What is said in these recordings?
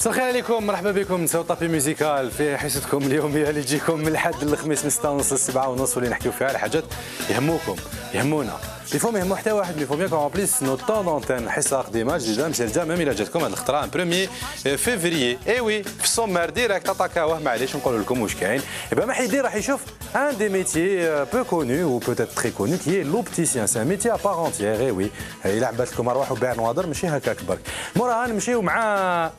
مساء الخير عليكم، مرحبا بكم نساو طابي ميوزيكال في حصتكم اليوميه اللي تجيكم من الحد للخميس من 6:30 ل 7:30 واللي نحكيو فيها على حاجات يهموكم يهمونا يفهم يهمو حتى واحد يفهم بيان كون بليس نو طون دونتين حصه قديمه جديده مسجله ميم الا جاتكم هذه الخطره 1 فيفري اي وي في السومار ديريكت اتاكاوه معليش نقول لكم واش كاين يبقى ما حيدير راح يشوف ان دي ميتيي بو كونو و بوتيت تري كونو كي لوبتيسيان سي ان ميتي ا بار انتيير اي وي الا عبات لكم ارواح وبيع نواظر ماشي هكاك برك موراها نمشيو مع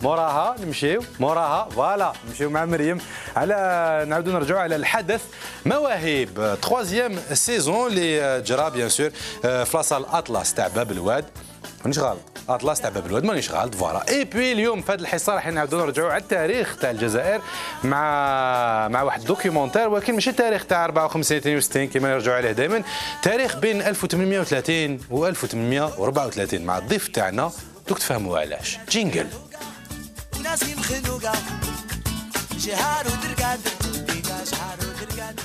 موراها فوالا نمشيو مع مريم على نعاودوا نرجعوا على الحدث مواهب تخوازيام سيزون اللي جرى بيان سور في لاصال اطلس تاع باب الواد مانيش غلط اطلس تاع باب الواد مانيش غلط فوالا اي بي اليوم في هذه الحصه راح نعاودوا نرجعوا على التاريخ تاع الجزائر مع واحد الدوكيومونتير ولكن ماشي التاريخ تاع 54 62 كما يرجعوا عليه دائما تاريخ بين 1830 و 1834 مع الضيف تاعنا دوك تفهموا علاش جينجل ناسي مخلوقه جهار ودرقاد شحار ودرقاد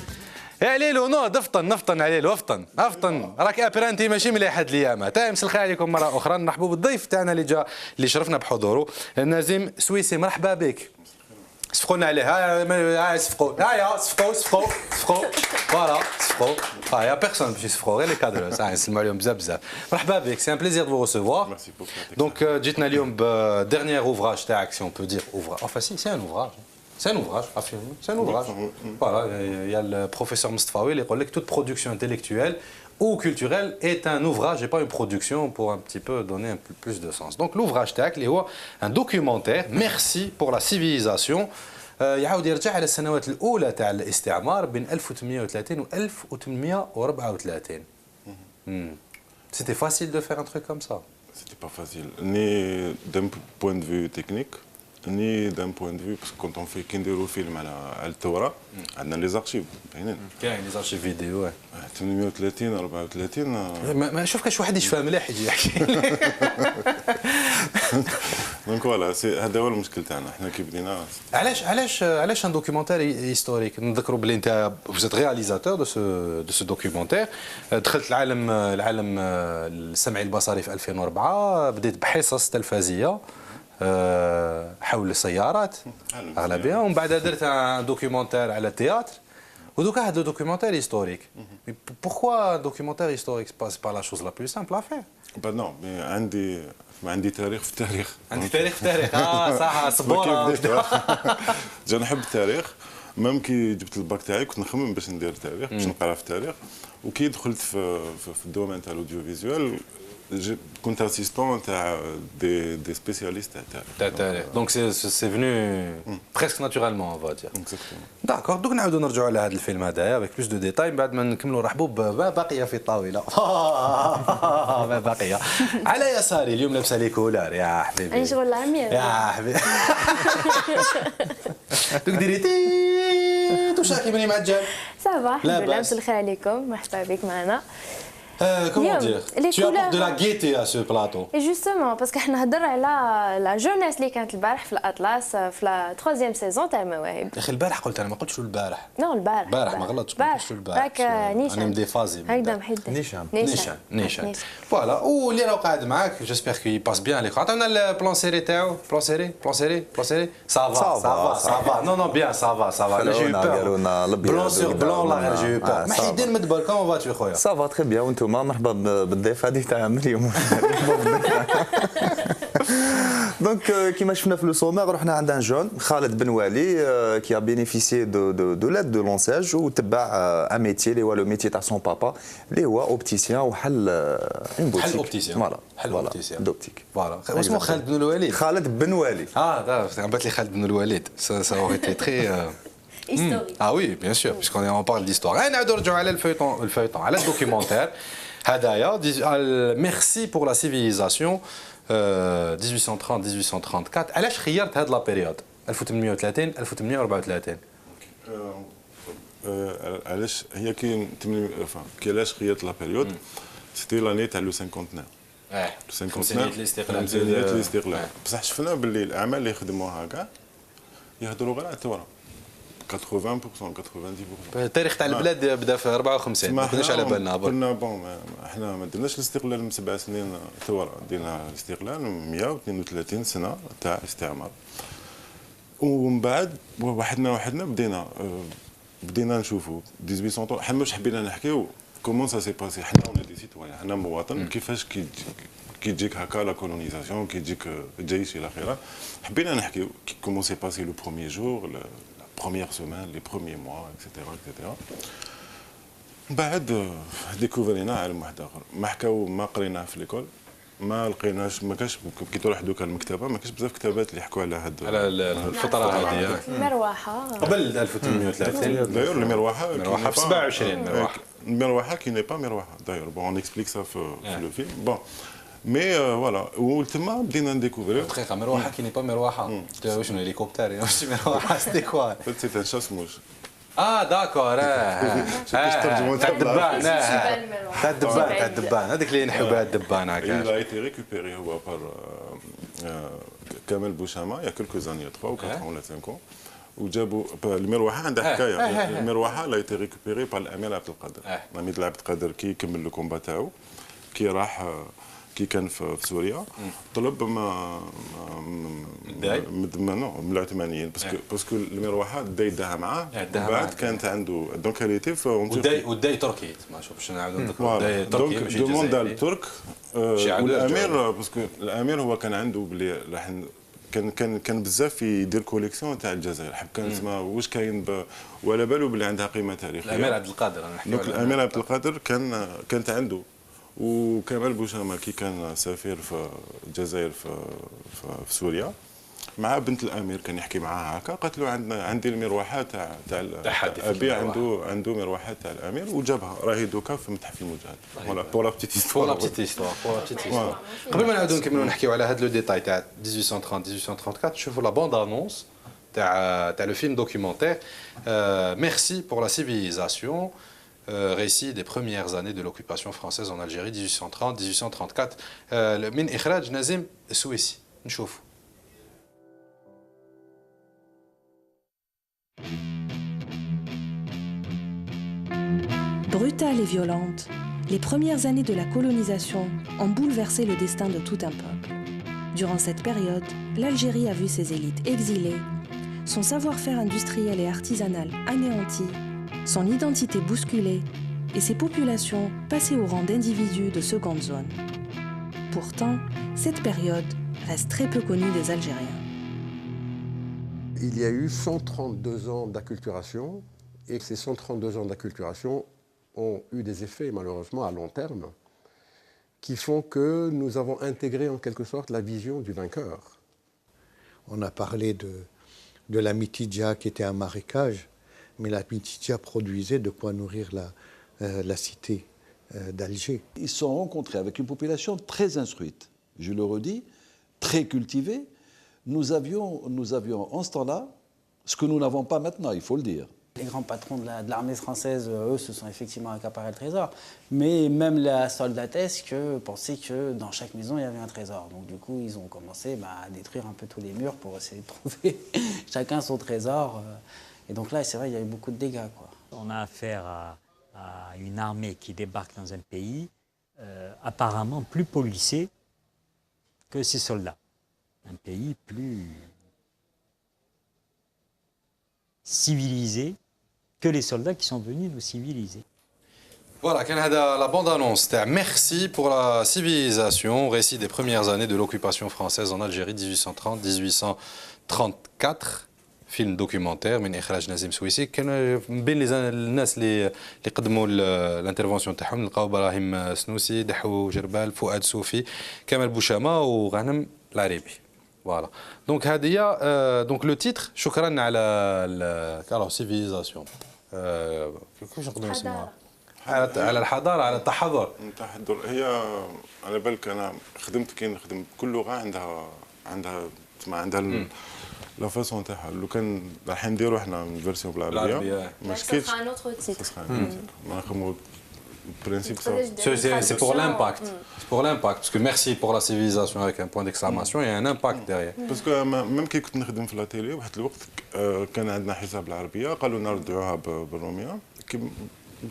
يا عليلو نوض افطن عليلو افطن راك ابرانتي ماشي مليح هاد الايام مساء الخير عليكم مره اخرى نرحبوا بالضيف تاعنا اللي شرفنا بحضوره نازم سويسي مرحبا بك صفقونا عليه ها صفقوا صفقوا فوالا صفقوا يا بيرسون باش يصفقوا غير لي كادر نسلموا عليهم بزاف مرحبا بك سي ان بليزير دو ريسيفوار دونك جيتنا اليوم بديرنيير اوفراج تاعك سي اون بو دير اوفراج enfin si c'est un ouvrage C'est un ouvrage, affirmé. C'est un ouvrage. Voilà, il y a le professeur Mustafaoui qui dit que toute production intellectuelle ou culturelle est un ouvrage et pas une production pour un petit peu donner un peu plus de sens. Donc l'ouvrage تاعك اللي هو un documentaire Merci pour la civilisation يعاود يرجع على السنوات الأولى تاع الاستعمار بين 1830 و 1834. C'était facile de faire un truc comme ça. C'était pas facile, ni d'un point de vue technique. ni d'un point de vue parce que quand on fait كنديروا فيلم على الثوره عندنا لي زارشيف باينين كاين لي زارشيف فيديو 830 34 ما شوف كاش واحد يشفى مليح يجي يحكي دونك فوالا هذا هو المشكل تاعنا حنا كي بدينا علاش ان دوكيومونتير هيستوريك نذكروا بلي انت فوزيت رياليزاتور دو سو دوكيومونتير دخلت العالم السمعي البصري في 2004 بديت بحصص تلفزيه حول السيارات اغلبها ومن بعد درت ان دوكيومونتير على التياتر ودوكا هذا دوكيومونتير هيستوريك بوركوا دوكيومونتير هيستوريك سي با لا شوز لا بلو سامبل ا فير با نو مي عندي تاريخ في التاريخ صح صبوره جا نحب التاريخ ميم كي جبت الباك تاعي كنت نخمم باش ندير تاريخ باش نقرا في التاريخ وكي دخلت في الدومين تاع الاوديو فيزوال كنت اسيستون تاع دي سبيسياليست تاع التاريخ دونك سي فينو بريسك ناتورالمون اون فا دير داكور دوك نعاودوا نرجعوا على هذا الفيلم هذايا افيك بلوس دو ديتاي بعد ما نكملوا نرحبوا بباقيه في الطاوله باقيه على يساري اليوم لابسه لي كولار يا حبيبي اي شغل العمير يا حبيبي دوك ديري تي توشاكي مني معجل صافا الحمد لله مساء الخير عليكم مرحبا بك معنا comment dire tu apportes de la gaieté à ce plateau et justement parce que احنا هضر على لا جورناس اللي كانت البارح في الاطلس في لا 3 سيزون تاع المواهب يا اخي البارح قلت انا ما قلتش البارح نو البارح ما غلطتش ما قلتش البارح نيشان انا مدي فازي هكذا محيد نيشان فوالا واللي راه قاعد معاك جيسبر كي باس بيان ليك عطانا البلان سيري تاعو بلان سيري سافا نو بيان سافا انا جي بور بلان سور بلان لا جي بور ما حيدير مدبر كومون فاتو خويا سافا تري بيان وانتم مرحبا بالضيف هذه تاع مريم دونك كيما شفنا في لو سومير رحنا عند ان جون خالد بن والي كي ا بينيفيسيي دو لاد دو لونساج وتبع ان ميتي اللي هو لو ميتي تاع سون بابا اللي هو اوبتيسيان وحل اون بوتيك حل اوبتيسيان حل اوبتيسيان دوبتيك فوالا اسمه خالد بن الوليد عبات لي خالد بن الوليد سا اوريتي تري Ah oui, bien sûr, puisqu'on parle d'histoire. نعاودوا نرجعوا على الفeuilleton على الدوكيومونتير هدايا ميرسي بور لا سيفيليزاسيون 1830 1834 علاش خيرت هاد لا بيريود 1830 1834. علاش هي كيلاش خيط لا بيريود سيتي لاني تاع لو سانكونتنير خمسينيات الاستقلال. خمسينيات الاستقلال بصح شفنا باللي الاعمال اللي خدموها كاع يهضروا غير على الثوره 80% 90%. التاريخ تاع البلاد بدا في 54 ما كناش على بالنا قلنا بون احنا ما درناش الاستقلال من 7 سنين ثوره دينا الاستقلال 132 سنه تاع استعمار ومن بعد وحدنا بدينا نشوفوا 1800 حنا مش حبينا نحكيو كومون سا سي باسي حنا اون دي سيتويان حنا مواطن كيفاش كي تجيك هكا لا كولونيزاسيون كي تجيك الجيش الى اخره حبينا نحكيو كومون سي باسي لو بروميير جور لا بروميير سيمين لي بروميير موا اكسيتيرا من بعد ديكوفرينا عالم واحد اخر ما حكاو ما قريناه في ليكول ما لقيناش ما كاش كي تروح دوكا المكتبه ما كاش بزاف كتابات اللي يحكوا على هاد على الفتره هذه المروحه قبل 1830 دايور المروحه في 27 المروحه كي ني با مروحه دايور بون اون اكسبليك سا في لو فيلم بون مي فوالا وتما بدينا نديكوفريو دقيقه مروحه كي ني با مروحه شنو هليكوبتر ماشي مروحه سيتي كوا سيت ان شاسموش داكور تاع الدبان تاع الدبان هذيك اللي ينحوا بها الدبان هكا. Il a été récupéré هو par كامل بوشاما يا كلكو زاني 3 ou 4 ولا 5 ans وجابوا المروحه عندها حكايه المروحه لا ايتي ريكوبيري بار الامير عبد القادر الامير عبد القادر كي كمل لو كومبا تاعو كي راح كي كان في سوريا طلب من العثمانيين باسكو المروحه الداي داها معاه بعد كانت عنده دونك هاليتي والداي تركي ما شوفش نعاودو نذكروا الداي تركي ماشي جزائري دوموند الترك والامير باسكو الامير هو كان عنده بلي راح كان بزاف يدير كوليكسيون تاع الجزائر حب كان تسمى واش كاين ولا بالو بلي عندها قيمه تاريخيه. الامير عبد القادر انا نحكي دونك الامير عبد القادر كانت عنده وكمال بوشاما كي كان سفير في الجزائر في سوريا مع بنت الامير كان يحكي معاها هكا قالت له عندي المروحه تاع ابي عنده مروحه تاع الامير وجابها راهي دوكا في متحف المجاهد فوالا بور لا بتيت هيستوار. قبل ما نعاودو نكملوا نحكيو على هذا لو ديتاي تاع 1830 1834 شوفوا لا بوند انونس تاع لو فيلم دوكيومونتير ميرسي بور لا سيفيليزاسيون. récit des premières années de l'occupation française en Algérie 1830-1834 من إخراج نازم السويسي. نشوف. Brutale et violente, les premières années de la colonisation ont bouleversé le destin de tout un peuple. Durant cette période, l'Algérie a vu ses élites exilées, son savoir-faire industriel et artisanal anéanti, son identité bousculée et ses populations passées au rang d'individus de seconde zone. Pourtant, cette période reste très peu connue des Algériens. Il y a eu 132 ans d'acculturation et ces 132 ans d'acculturation ont eu des effets malheureusement à long terme qui font que nous avons intégré en quelque sorte la vision du vainqueur. On a parlé de la mitidja qui était un marécage, mais la mitidja produisait de quoi nourrir la cité d'Alger. Ils se sont rencontrés avec une population très instruite, je le redis, très cultivée. Nous avions en ce temps-là ce que nous n'avons pas maintenant, il faut le dire. Les grands patrons de l'armée française, eux, se sont effectivement accaparés le trésor. Mais même la soldatesque pensait que dans chaque maison, il y avait un trésor. Donc du coup, ils ont commencé à détruire un peu tous les murs pour essayer de trouver chacun son trésor. Et donc là, c'est vrai, il y a eu beaucoup de dégâts, quoi. On a affaire à une armée qui débarque dans un pays apparemment plus policé que ses soldats. Un pays plus civilisé que les soldats qui sont venus nous civiliser. Voilà, كان هذا la bande annonce تاع merci pour la civilisation, récit des premières années de l'occupation française en Algérie 1830-1834. فيلم دوكيومونتير من اخراج نازم سويسي. كان من بين الناس اللي قدموا الانترفونسيون تاعهم نلقاو ابراهيم سنوسي، دحو جربال، فؤاد صوفي، كمال بوشامه وغانم العريبي. فوالا دونك هذه دونك لو تيتر شكرا على كالو سيفيليزاسيون كيفاش نقدروا نسموها على الحضاره على التحضر. هي على بالك انا خدمت كي نخدم كل لغه عندها لا فاسون تاعها لو كان راح نديروا احنا فيرسيون بالعربيه ما Ça شكيتش sera un autre titre. ما نخدموا برينسيپ C'est pour l'impact. C'est pour l'impact. Parce que merci pour la civilisation avec un point d'exclamation, il y a un impact derrière. باسكو ميم كي كنت نخدم في لاتيلي واحد الوقت كان عندنا حساب بالعربيه قالوا لنا ردوها بالروميه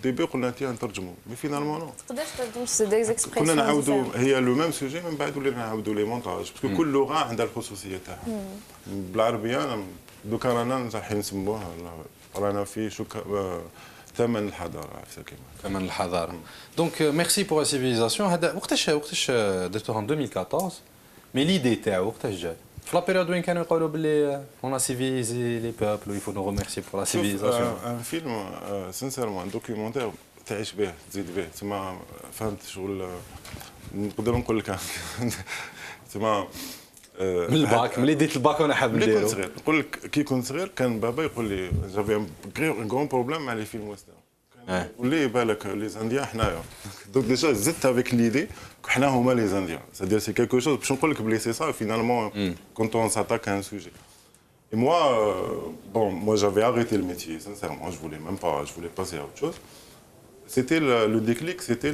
ديبي قلنا تي نترجموا مي فينالمون نو تقدرش ترجم سي ديز اكسبريسيون. كنا نعاودوا هي لو ميم سوجي من بعد ولينا نعاودوا لي مونتاج باسكو كل لغه عندها الخصوصيه تاعها بالعربيه دوكا رانا راح نسموها رانا في ثمن الحضاره عرفت كيما ثمن الحضاره. دونك ميرسي بور لا سيفيليزاسيون. هذا وقتاش درتوها 2014 مي ليدي تاعو وقتاش جات؟ في لا بيريود وين كانوا يقولوا باللي اون ا سيفيليزي لي بوبل ويفو نو ريميرسي بور لا سيفيليزاسيون. ان فيلم سانسيرمون ان دوكيومونتير تعيش به تزيد به تسمى فهمت شغل نقدر نقول لك تسمى من الباك ملي ديت الباك وانا حاب نديرو. كنت صغير نقول لك كي كنت صغير كان بابا يقول لي جافي ان غون بروبليم مع لي فيلم ويسترن يقول لي بالك لي زانديان حنايا دونك ديجا زدت افيك ليدي حنا هما لي زانديان سادير سي كيلكو شوز باش نقول لك بلي سي سا فينالمون كونت اون ساتاك ان سوجي. Et moi j'avais arrêté le métier, sincèrement, je voulais même pas, je voulais passer à autre chose. C'était le déclic, c'était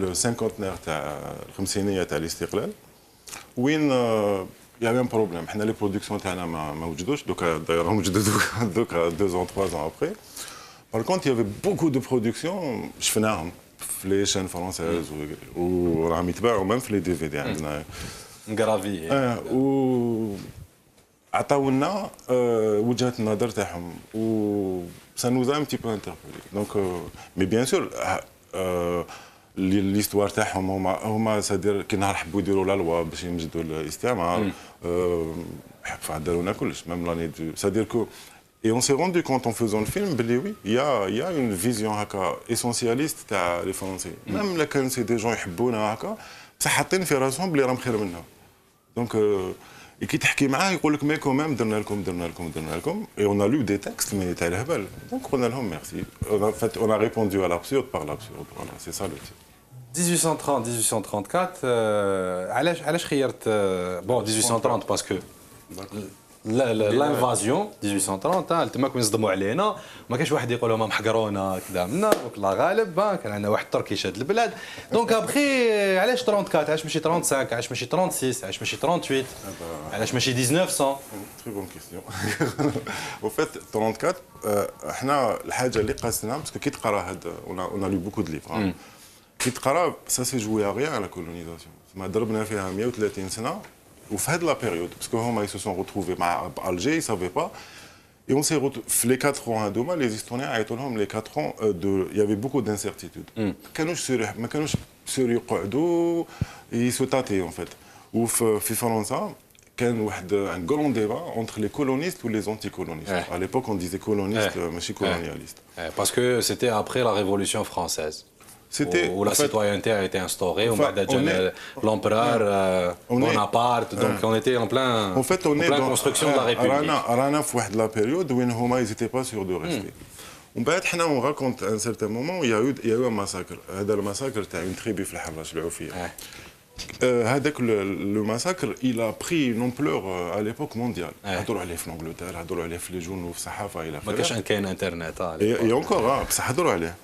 le cinquantenaire تاع الخمسينية تاع الاستقلال. وين il y avait un problème. حنا لي برودكسيون تاعنا ما وجدوش دوكا داير هم وجدوا دوكا 2 ans 3 ans après. Par contre, il y avait beaucoup de productions شفناهم في لي شين فرونسيز وراهم يتباعوا même في لي دي في دي عندنا. نغرافي. و عطاونا وجهة النظر تاعهم و ça nous a un petit peu interpellé. Donc mais bien sûr ليستوار تاعهم هما سادير كي نهار حبوا يديروا لا لوا باش يمجدوا الاستعمار دارونا كلش ميم لاني سادير كو et on s'est rendu compte en faisant le film بلي oui il y a une vision هكا essentialiste تاع لي فرونسي ميم لا كان سي دي جون يحبونا هكا بصح حاطين في راسهم بلي راهم خير منا دونك كي تحكي معاه يقول لك مي كوميم درنا لكم et on a lu des textes mais تاع الهبل دونك قلنا لهم ميرسي on a répondu à l'absurde par l'absurde voilà c'est ça le titre 1830 1834 علاش خيرت بون 1830 باسكو لانفازيون 1830 تماك يصدموا علينا ما كاش واحد يقول لهم محقرونا كذا منا دونك الله غالب كان عندنا واحد التركي شاد البلاد دونك ابخي علاش 34 علاش ماشي 35 علاش ماشي 36 علاش ماشي 38 علاش ماشي 1900 تري بون كيستيون au fait 34 احنا الحاجه اللي قاسنا باسكو كي تقرا هاد on a lu beaucoup de livres كي تقرا ça s'est joué à rien à la colonisation ما ضربنا فيها 130 سنه وفي هاد لا بيريود باسكو هما ils se sont retrouvés مع Alger ils savaient pas et on s'est retrouvés les 4 ans هذوما les historiens عيطوا لهم les 4 ans de il y avait beaucoup d'incertitudes ما كانوش سير يقعدوا يسوتاتي en fait وفي فرنسا كان واحد ان غران ديبا entre les colonistes ou les anti-colonistes à l'époque on disait coloniste ماشي colonialiste parce que c'était après la révolution française où la citoyenneté a été instaurée, où l'empereur Bonaparte, donc on était en pleine construction de la République. رانا في واحد لا بيريود وين هما ils étaient pas sûrs de rester. ومن بعد حنا on raconte à un certain moment il y a eu un massacre. هذا المساكر تاع une tribu في الحراش العوفيه. هذاك لو ماساكر il a pris une ampleur à l'époque mondiale. هضروا عليه في انجلترا، هضروا عليه في لي جورنو في الصحافه الى اخره. ما كانش كاين انترنت et encore بصح هضروا عليه.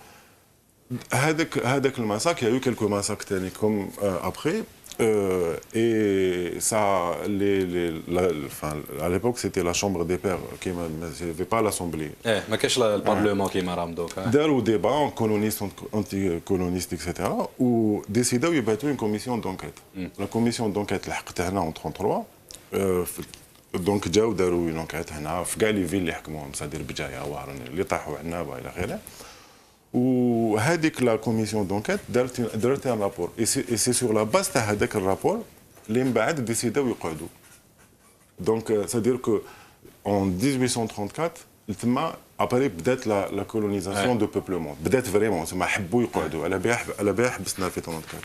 هذاك الماساك il y a eu quelques massacres تاني comme après et ça à l'époque c'était la chambre des pairs qui n'avait pas l'assemblée ما كاش البارلمون كيما راهم دوكا داروا ديبا coloniste anti coloniste etc و décidaو يبعثوا une commission d'enquête la commission d'enquête لحقت هنا en 33 دونك جاو داروا une enquête هنا في كاع لي فيل اللي حكموهم صدير بجايه وهران اللي طاحوا عنابه الى اخره وهذيك لا كوميسيون دونكيت درت ان رابور اي سي سور لا باز تاع هذاك الرابور اللي من بعد ديسيداو يقعدوا دونك سادير كو اون 1834 تما ابري بدات لا كولونيزاسيون دو بوبلمون بدات فريمون تما حبوا يقعدوا على بها حبسنا في 34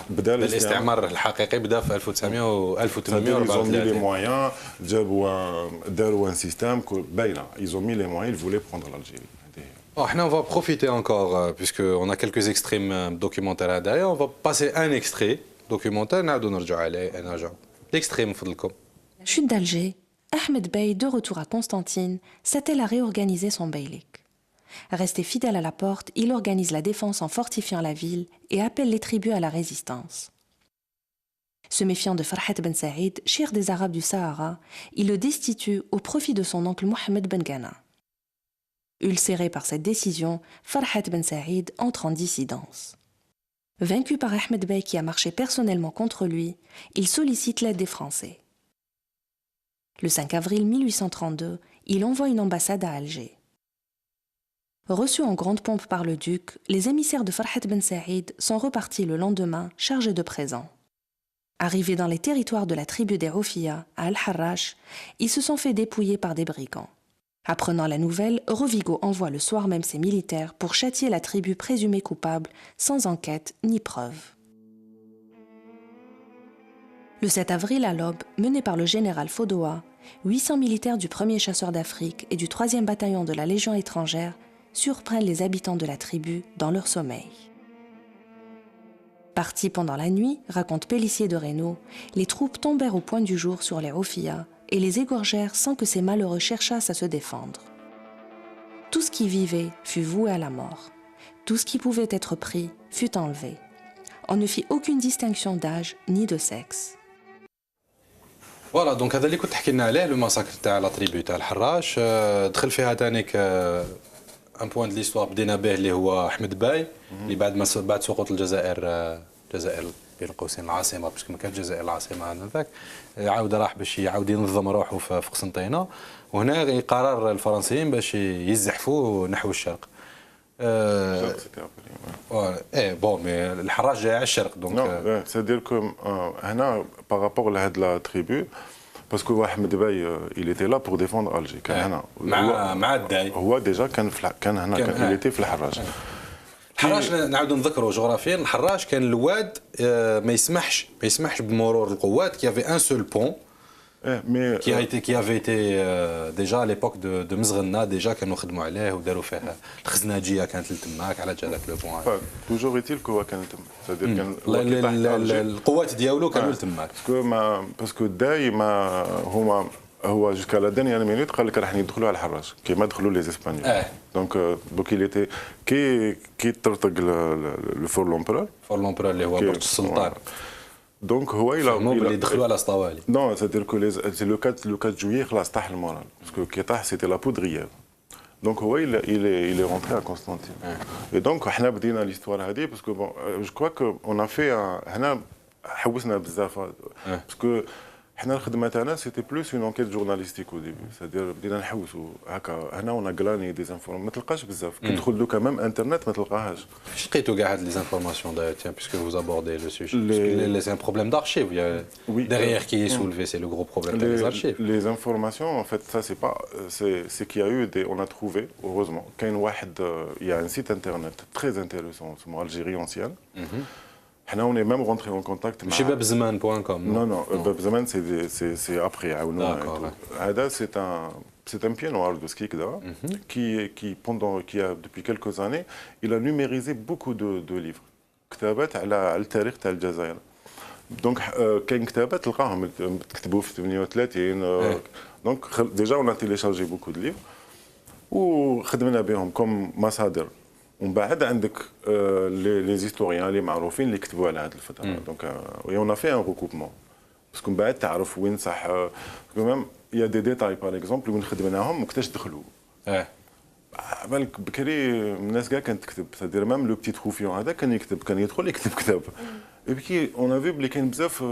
بدا الاستعمار الحقيقي بدا في 1834 لي مويان جابوا داروا ان سيستيم باينه ils ont mis les moyens ils voulaient prendre l'Algérie. On va profiter encore, puisqu'on a quelques extraits documentaires derrière. On va passer un extrait documentaire. L'extrait, Chute d'Alger, Ahmed Bey, de retour à Constantine, s'attelle à réorganiser son beylik. Resté fidèle à la porte, il organise la défense en fortifiant la ville et appelle les tribus à la résistance. Se méfiant de Farhat Ben Saïd, chir des Arabes du Sahara, il le destitue au profit de son oncle Mohamed Ben Ghana. Ulcéré par cette décision, Farhat Ben Saïd entre en dissidence. Vaincu par Ahmed Bey qui a marché personnellement contre lui, il sollicite l'aide des Français. Le 5 avril 1832, il envoie une ambassade à Alger. Reçus en grande pompe par le duc, les émissaires de Farhat Ben Saïd sont repartis le lendemain chargés de présents. Arrivés dans les territoires de la tribu des Rofia, à Al-Harrach, ils se sont fait dépouiller par des brigands. Apprenant la nouvelle, Rovigo envoie le soir même ses militaires pour châtier la tribu présumée coupable, sans enquête ni preuve. Le 7 avril à l'aube, mené par le général Fodoa, 800 militaires du 1er chasseur d'Afrique et du 3e bataillon de la Légion étrangère surprennent les habitants de la tribu dans leur sommeil. Partis pendant la nuit, raconte Pélissier de Reynaud, les troupes tombèrent au point du jour sur les Rofia et les égorgèrent sans que ces malheureux cherchassent à se défendre. Tout ce qui vivait fut voué à la mort. Tout ce qui pouvait être pris fut enlevé. On ne fit aucune distinction d'âge ni de sexe. فوالا دونك هذا اللي كنت تحكي لنا عليه لو ماساكر تاع لا تريبي تاع الحراش دخل فيها تانيك ان بوان دو ليستوار بدينا به اللي هو احمد باي اللي بعد سقوط الجزائر بين قوسين العاصمه باش ما كانت الجزائر العاصمه هذاك عاود راح باش يعاود ينظم روحه في قسنطينه وهنا قرار الفرنسيين باش يزحفوا نحو الشرق. ايه بون مي الحراش جاي على الشرق دونك سادير كو هنا بارابور لهاد لا تريبو باسكو احمد باي il était là pour défendre Alger كان هنا مع الداي هو ديجا كان هنا كان il était في الحراش. الحراش نعاودوا نذكروا جغرافيا الحراش كان الواد ما يسمحش بمرور القوات كي افي ان سول بون qui avait été déjà à l'époque de مزغنا déjà كانوا خدموا عليه وداروا فيه الخزناجيه كانت تماك على هذاك لو بوان توجور ايتيل كو كان تما سادير كان القوات ديالو كانوا تماك باسكو دايما هو جوسكا لا دانيير مينوت قال لك راح ندخلوا على الحراش كيما دخلوا لي اسبانيول دونك دوك il était كي ترتق الفور لومبرور اللي هو برج السلطان دونك هو اللي دخلوا على اسطوالي نو سادير كو سي لو 4 جويي خلاص طاح المورال باسكو كي طاح سيتي لا بودغيير دونك هو il est rentré à Constantine et donc حنا بدينا ليستوار هذه باسكو بون جو كوا كو اون ا في هنا حوسنا بزاف باسكو حنا الخدمه تاعنا سيتي بلوس اون انكيت جورناليستيك او ديبي سادير بدينا نحوسوا هكا هنا ونا غلاني دي زانفورم ما تلقاش بزاف كي تدخل دوكا ميم انترنت ما تلقاهاش فاش لقيتوا كاع هاد لي زانفورماسيون داير تيان بيسكو فوز ابوردي لو سوجي سي ان بروبليم دارشيف derrière qui est soulevé c'est le gros problème des archives les informations en fait ça c'est pas c'est qu'il y a eu des on a trouvé heureusement كاين واحد il y a un site internet très intéressant اسمه Algérie ancienne. حنا on est même rentré en contact ماشي babzman.com non babzman c'est après هذا c'est un pied noir de ski qui a depuis quelques années il a numérisé beaucoup de livres كتابات على التاريخ تاع الجزائر دونك كاين كتابات تلقاهم كتبوا في 38 دونك déjà on a téléchargé beaucoup de livres وخدمنا بهم كم مصادر ومن بعد عندك لي زيستوريان اللي معروفين اللي كتبوا على هذه الفتره دونك اون في ان ريكوبمون باسكو من بعد تعرف وين صح ميم يا دي ديتاي باغ اكزومبل وين خدمناهم وقتاش دخلوا بالك بكري الناس كاع كانت تكتب تدير ميم لو بتي تروفيون هذا كان يدخل يكتب كتاب بكي اون افي بلي كاين بزاف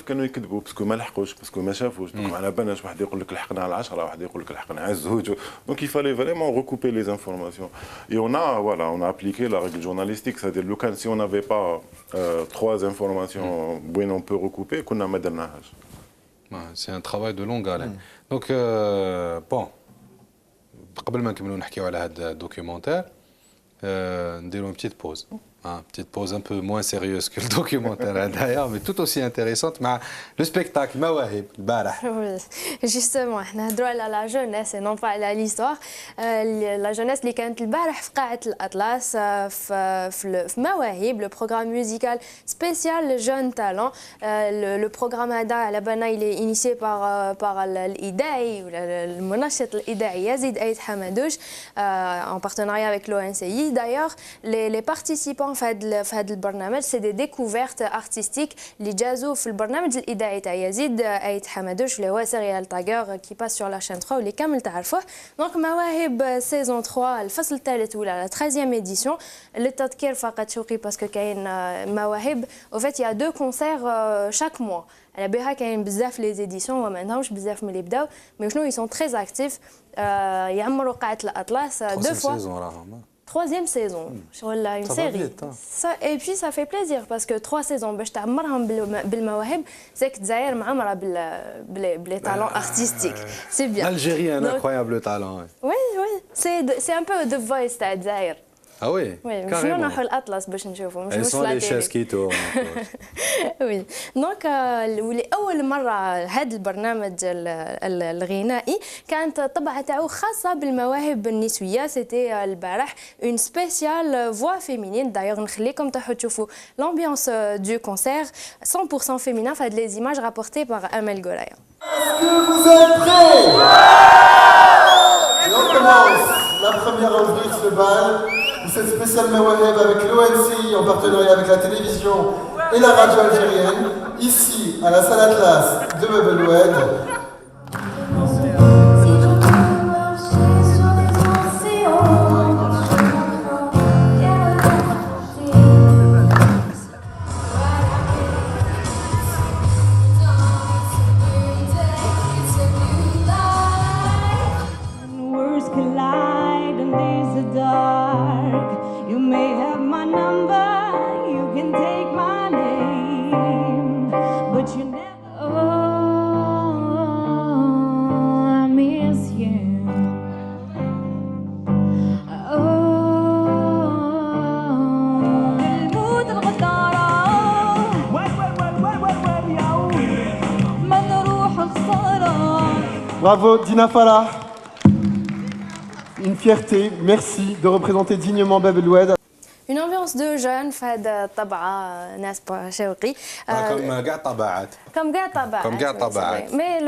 كانوا يكذبوا باسكو ما لحقوش باسكو ما شافوش دونك على بالناش واحد يقول لك لحقنا على 10 واحد يقول لك لحقنا على الزوج دونك يفالي فريمون ريكوبي لي انفورماسيون اي اون ا فوالا اون ا ابليكي لا ريغل جورناليستيك سادير لو كان سي اون افي با 3 انفورماسيون وين اون بو ريكوبي كنا ما درناهاش سي ان ترافاي دو لونغ الين دونك بون قبل ما نكملوا نحكيو على هذا الدوكيومونتير نديروا بتيت بوز Petite pause un peu moins sérieuse que le documentaire d'ailleurs, mais tout aussi intéressante. Mais le spectacle Mawahib, البارح. Justement, احنا نهضروا على لا جونيس et non pas على l'histoire. La jeunesse اللي كانت البارح في قاعة الأطلس في مواهب, le programme musical spécial Jeunes Talents. Le programme هذا على بالنا il est initié par الإذاعي المنشط الإذاعي يزيد أيد حمدوش en partenariat avec l'ONCI. D'ailleurs, les participants في هذا البرنامج c'est des découvertes artistiques اللي جازوا في البرنامج الإذاعي تاع يزيد أيد حمدوش اللي هو سيريال تاغر qui passe sur la chaîne 3 واللي كامل تعرفوه. دونك مواهب سيزون 3 الفصل الثالث ولا la 13e édition. للتذكير فقط شوقي باسكو كاين مواهب au fait il y a 2 concerts chaque mois. على بها كاين بزاف لي زيديسيون وما عندهمش بزاف ملي بداو مي شنو ils sont très actifs. يعمروا قاعة الأطلس 2 fois. Troisième saison, sur une série. Et puis ça fait plaisir parce que 3 saisons, باش تعمرهم بالمواهب, c'est que Zaïre معمرة بلي talents artistiques. C'est bien. L'Algérie a un incroyable talent. Oui, c'est un peu The Voice تاع Zaïre. Ah oui, carrément. شنو نروحوا الأطلس باش نشوفوا مش sont les chaises qui tournent. وي دونك ولأول مرة هذا البرنامج الغنائي كانت طبعة تاعو خاصة بالمواهب النسوية. سيتي البارح اون سبيسيال فوا فيمينين. دايوغ نخليكم تروحوا تشوفوا l'ambiance du concert 100% féminin في هاد لي images rapportées par Amel Golaya. Vous êtes prêts? Et on commence la première à ouvrir ce bal. Cette spéciale Mawahib avec l'ONCI en partenariat avec la télévision et la radio algérienne, ici à la salle Atlas de Meubeloued. Bravo Dina Fala. Une fierté, merci de représenter dignement Meubeloued. Une ambiance de jeunes في هذا الطبعة ناس شوقي. Comme كاع طبعات. Comme كاع طبعات. Mais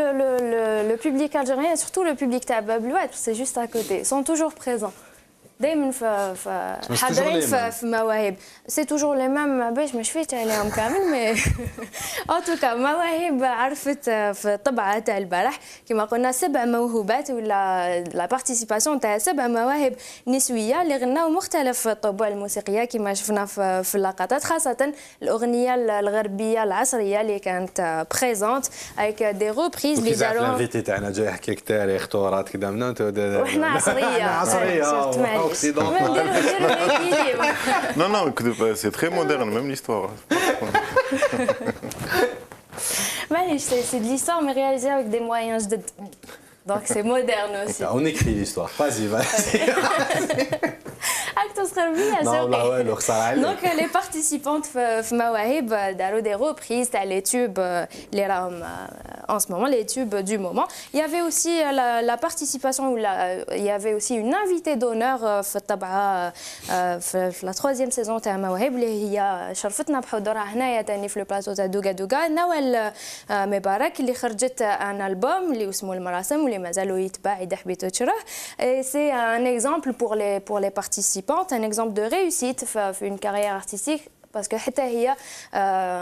le public algérien et surtout le public تاع Meubeloued, c'est juste à côté, sont toujours présents. دائما في حاضرين في مواهب. سي توجور لي ميم باش ما شفيتش عليهم كامل مي ان توكا مواهب عرفت في الطبعه تاع البارح كما قلنا 7 موهوبات ولا لا بارتيسيباسيون تاع 7 مواهب نسويه اللي غناو مختلف الطبوع الموسيقيه كما شفنا في اللقطات, خاصه الاغنيه الغربيه العصريه اللي كانت بريزونت avec des reprises اللي داروا. الانفيتي تاعنا جاي يحكي لك تاريخ تراث كذا من وحنا عصريه. Non, c'est très moderne, même l'histoire. C'est de l'histoire, mais réalisée avec des moyens جدد. Donc c'est moderne aussi. On écrit l'histoire. Vas-y. Donc les participantes في مواهب داروا des reprises تاع les tubes اللي راهم en ce moment, les tubes du moment. Il y avait aussi la participation où il y avait aussi une invitée d'honneur في الطبعة في la 3e saison تاع مواهب اللي هي شرفتنا بحضورها هنايا تاني في البلاطو تاع دوغا دوغا نوال مبارك اللي خرجت ان البوم اللي اسمه المراسم واللي مازالوا يتباع اذا حبيتوا تشروه. C'est un exemple pour les participantes, un exemple de réussite في une carrière artistique parce que حتى هي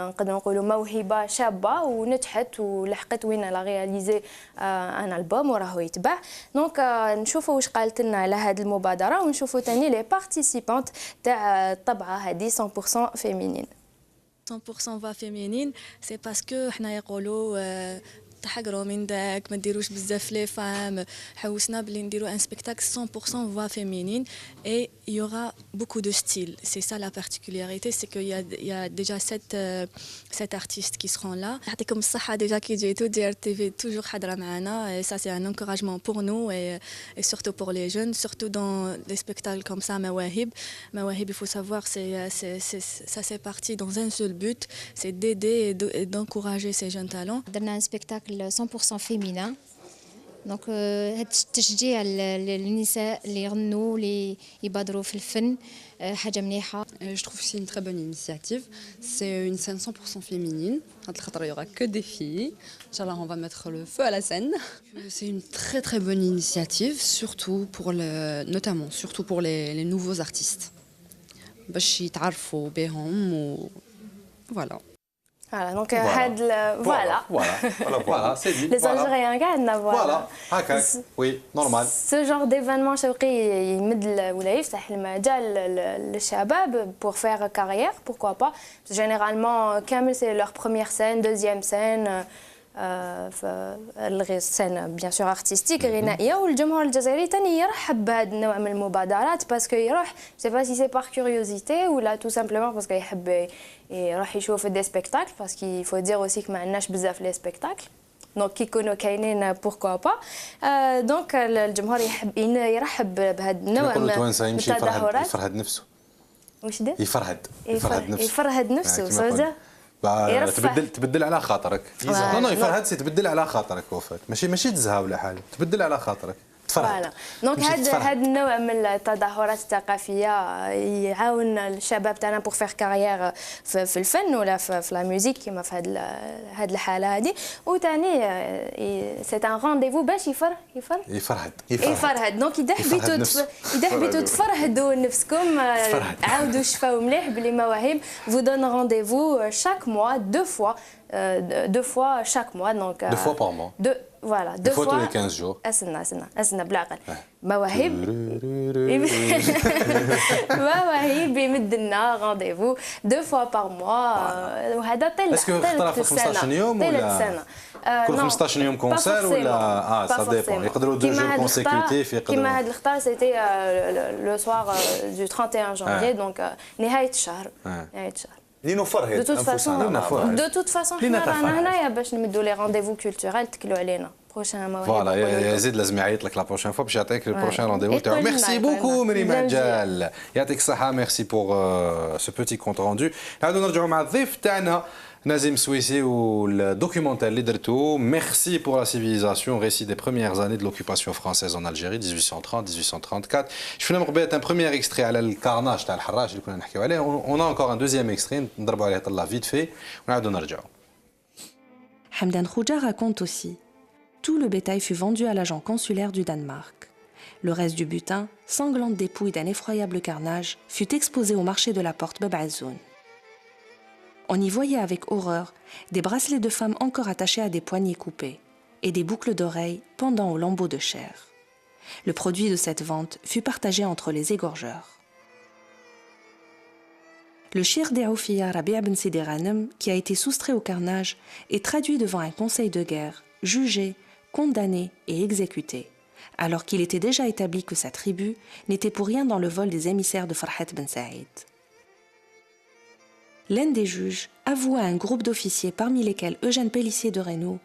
نقدروا نقولوا موهبه شابه ونجحت ولحقت وين لا رياليزي ان البوم وراهو يتباع. دونك نشوفوا واش قالت لنا على هذه المبادره ونشوفوا ثاني لي بارتيسيبانت تاع الطبعه هذه 100% féminine. 100% voix féminine, c'est parce que حنا يقولوا تحقروا من داك ما ديروش بزاف لي فام حوسنا بلي نديرو ان سبيكتاكل 100% voix féminine et il y aura beaucoup de styles. C'est ça la particularité, c'est qu'il y a déjà 7 artistes qui seront là. يعطيكم الصحة déjà كي جيتو ديال TV toujours حاضرة معنا et ça c'est un encouragement pour nous et surtout pour les jeunes, surtout dans les spectacles comme ça مواهب. مواهب il faut savoir ça c'est parti dans un seul but, c'est d'aider et d'encourager ces jeunes talents. درنا سبيكتاكل 100% féminin. دونك هاد التشجيع للنساء اللي يغنوا اللي يبادروا في الفن حاجه مليحه. Je trouve que c'est une très bonne initiative. C'est une scène 100% féminine. Il y aura que des filles. Inch'Allah, on va mettre le feu à la scène. C'est une très très bonne initiative, notamment pour les nouveaux artistes. باش يتعرفوا بهم voilà. Voilà, donc voilà, c'est dit. Les Algériens gagnent d'avoir. Voilà, oui, normal. Ce genre d'événement شوقي يمد ولا يفتح المجال للشباب pour faire carrière, pourquoi pas. Généralement, كامل c'est leur première scène, deuxième scène. السنة bien sûr artistique غنائية والجمهور الجزائري تاني يرحب بهذا النوع من المبادرات باسكو يروح je sais pas si c'est par curiosité ou là tout simplement parce يحب يروح يشوف des spectacles parce qu'il faut dire aussi que ما عندناش بزاف les spectacles donc كي يكونوا كاينين pourquoi pas donc الجمهور يرحب بهذا النوع من التظاهرات يفرهد نفسه واش دير يفرهد نفسه صوزه تبدل على خاطرك يفرهد سي تبدل على خاطرك وفات ماشي تزهى ولا حاجه تبدل على خاطرك تفرهد دونك هذا النوع من التظاهرات الثقافيه يعاون الشباب تاعنا بور فير كارير في الفن ولا في لا ميوزيك كيما في هذه الحاله هذه وثاني سي ان رونديفو باش يفرهد دونك اذا حبيتوا تفرهدوا نفسكم عاودوا شفاو مليح بلي مواهب فو دون رونديفو شاك موا deux fois chaque mois donc 2 fois par mois voilà 2 fois tous les 15 jours اسنا بالعقل مواهب يمد لنا رونديفو 2 fois par mois وهذا طيل اختار في 15 يوم ولا كل 15 يوم كونسير ولا سا ديبون يقدروا 2 jours consécutifs كيما هذا الاختار سيتي لو سوار دو 31 janvier donc نهايه الشهر لنفرهد دو توت فاسون حنا رانا هنايا باش نمدوا لي رونديفو كولتوريل تكلوا علينا بروشان مواهب فوالا يزيد لازم يعيط لك لا بروشان فوا باش يعطيك البروشان رونديفو تاعو ميرسي بوكو مريم عجال يعطيك الصحه ميرسي بور سو بوتي كونت روندو نعاودوا نرجعوا مع الضيف تاعنا Nazim Souissi ou le documentaire Lidertou, merci pour la civilisation, récit des premières années de l'occupation française en Algérie, 1830-1834. Je fais un premier extrait à le carnage, on a encore un deuxième extrait, on va vite fait, on va donner. Hamdan Khouja raconte aussi tout le bétail fut vendu à l'agent consulaire du Danemark. Le reste du butin, sanglante dépouille d'un effroyable carnage, fut exposé au marché de la porte Bab Azoun. On y voyait avec horreur des bracelets de femmes encore attachés à des poignets coupés et des boucles d'oreilles pendant aux lambeaux de chair. Le produit de cette vente fut partagé entre les égorgeurs. Le shir d'Aoufia Rabi' Ben Sidi Ghanem, qui a été soustrait au carnage, est traduit devant un conseil de guerre, jugé, condamné et exécuté, alors qu'il était déjà établi que sa tribu n'était pour rien dans le vol des émissaires de Farhat Ben Saïd. L'un des juges avoua à un groupe d'officiers parmi lesquels Eugène Pélissier de Reynaud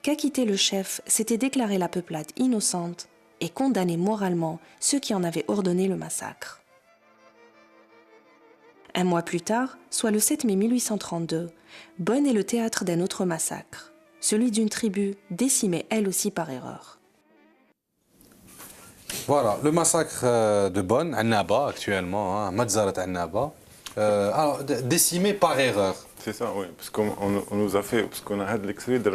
qu'acquitter le chef s'était déclaré la peuplade innocente et condamné moralement ceux qui en avaient ordonné le massacre. Un mois plus tard, soit le 7 mai 1832, Bonn est le théâtre d'un autre massacre, celui d'une tribu décimée elle aussi par erreur. Voilà, le massacre de Bonn, à Naba actuellement, Madzarat à Naba. Alors, décimé par erreur. C'est ça, oui. Parce qu'on nous a fait, parce qu'on a l'extrait de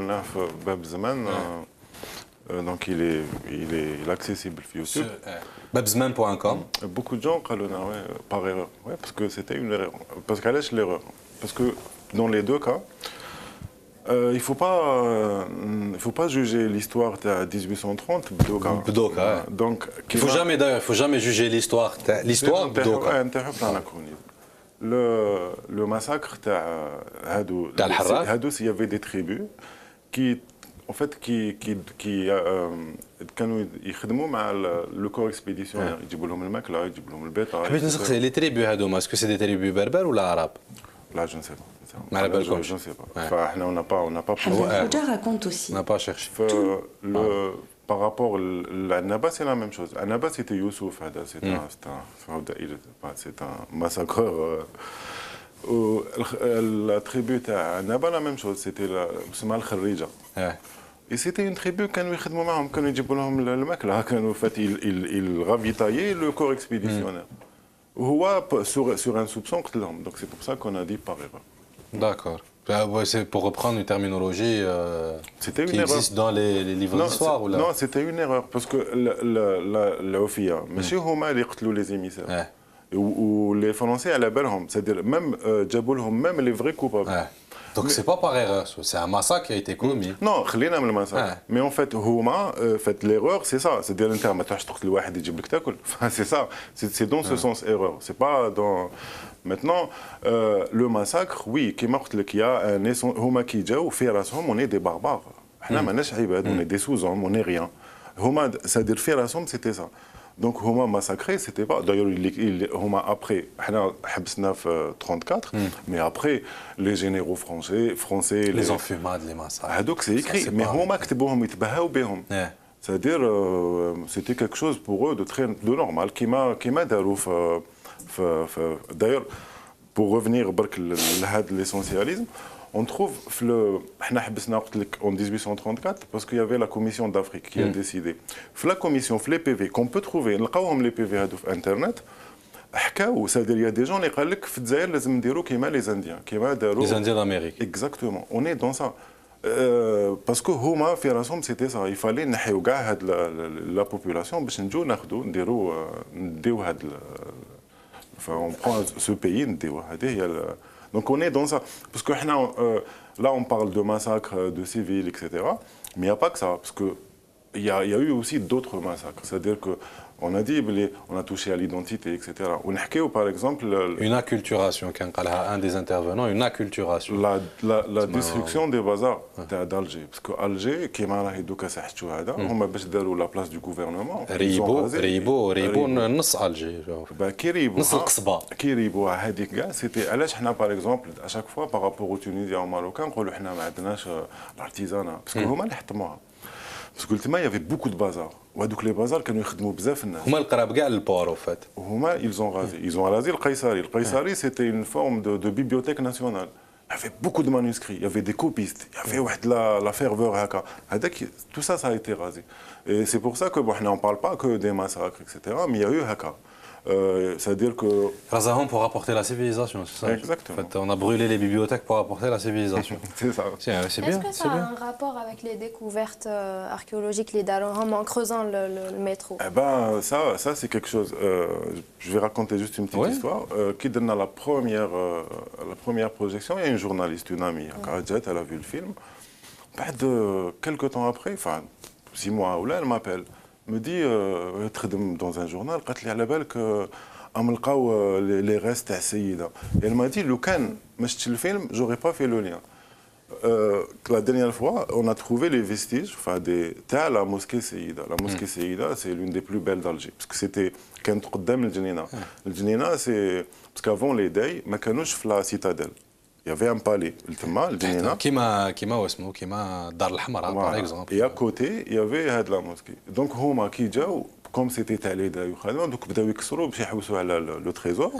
Bab Zaman, donc il est accessible sur YouTube. Babzman.com. Beaucoup de gens, par erreur. Ouais, parce que c'était une erreur. Parce qu'elle est l'erreur. Parce que dans les deux cas, il ne faut pas juger l'histoire de 1830 Bdoka. Donc, il ne faut jamais juger l'histoire Bdoka. Le massacre, il y avait des tribus qui en fait qui كانوا يخدموا مع لو كور اكسبيديسيونير يجيبوا لهم الماكله يجيبوا لهم البيطه. حبيت نسقسي لي تريبيو هذوما اسكو سي دي تريبيو بربر ولا عرب؟ لا جو نسي با. ما على بالكمش. جو نسي با. فاحنا on n'a pas Hamza raconte aussi. On n'a pas cherché. Par rapport à Annaba, c'est la même chose. Annaba, c'était Youssouf. C'est un massacreur. La tribu d'Annaba, la même chose. C'était le Kharija. Et c'était une tribu qui nous يخدموا معهم كانوا يجيبوا لهم الماكله كانوا فات il ravitaillaient le corps expéditionnaire. وهو sur un soupçon قتلهم. Donc c'est pour ça qu'on a dit par erreur. D'accord. C'est pour reprendre une terminologie qui existe dans les livres d'histoire ou là? Non, c'était une erreur parce que l'Ofia, ماشي هما اللي قتلوا les émissaires. Ou les Français à la بالهم, c'est-à-dire même جابوا لهم même les vrais coupables. Donc c'est pas par erreur, c'est un massacre qui a été commis. Non, خلينا من المساكر. Mais en fait هما fait l'erreur, c'est ça, c'est-à-dire انت ما تروحش تقتل واحد يجيب لك تاكل. C'est ça, c'est dans ce sens erreur. C'est pas dans Maintenant, le massacre, oui, qui marque le kia, huma qui jaou, fait rasom, on est des barbares. On est des sous-hommes, on n'est rien. Huma, c'est-à-dire faire rasom, c'était ça. Donc huma massacré, c'était pas. D'ailleurs, huma après, habsna 34, mais après les généraux français, les enfumades, les massacres. Donc c'est écrit, mais huma ktebouhom yitbahaou behom. C'est-à-dire, c'était quelque chose pour eux de normal, qui m'a darouf. D'ailleurs, pour revenir à l'essentialisme, on trouve en 1834 parce qu'il y avait la commission d'Afrique qui a décidé. La commission, les PV qu'on peut trouver, les PV sur Internet, c'est-à-dire il y a des gens qui disent que les Indiens. Les Indiens d'Amérique. Exactement, on est dans ça. Parce que Homa, c'était ça. Il fallait la population pour Enfin, on prend ce pays, donc on est dans ça. Parce que là, on parle de massacres de civils, etc. Mais il n'y a pas que ça, parce qu'il y a eu aussi d'autres massacres. C'est-à-dire qu'on a dit, on a touché à l'identité, etc. On a par exemple... Une acculturation, un des intervenants, une acculturation. La destruction des bazars d'Alger. Parce qu'Alger, qui est malade on a la place du gouvernement. Ribot, نص Alger. Ribot, c'était par exemple, à chaque fois, par rapport aux Tunisiens et aux Marocains, on a l'artisanat. Parce que هما اللي حطموها. Parce que il y avait beaucoup de bazar. وهذوك les bazars كانوا يخدموا بزاف الناس. هما القراب كاع للبور au fait. هما ils ont rasé. Ils ont rasé le Qaysari. Le Qaysari c'était une forme de bibliothèque nationale. Il y avait beaucoup de manuscrits, il y avait des copistes, il y avait la ferveur haka. Tout ça, ça a été rasé. Et c'est pour ça que on ne parle pas que des massacres, etc. Mais il y a eu haka. C'est-à-dire que... Razahom pour apporter la civilisation, c'est ça? Exactement. En fait, on a brûlé les bibliothèques pour apporter la civilisation. C'est ça. C'est bien. Est-ce que ça a un rapport avec les découvertes archéologiques, les Darom, en creusant le métro? Eh ben, ça c'est quelque chose. Je vais raconter juste une petite histoire. Qui donne la première projection, il y a une journaliste, une amie, elle a vu le film. Quelques temps après, enfin 6 mois ou là, elle m'appelle. Me dit, dans un journal, les restes à Saïda. Et elle m'a dit, Lucan, le film, j'aurais pas fait le lien. La dernière fois, on a trouvé les vestiges de la mosquée Saïda. La mosquée Saïda, c'est l'une des plus belles d'Alger. Parce que c'était quand on le Djenina. Le Djenina, c'est parce qu'avant les Dey, ما كانوش في la citadelle. Il y avait un palais, le Djenina. Kima Dar al-Hamra, par exemple. Et à côté, il y avait la mosquée. Donc, Homa qui comme c'était allé donc بداو يكسروا باش يحوسوا على le trésor.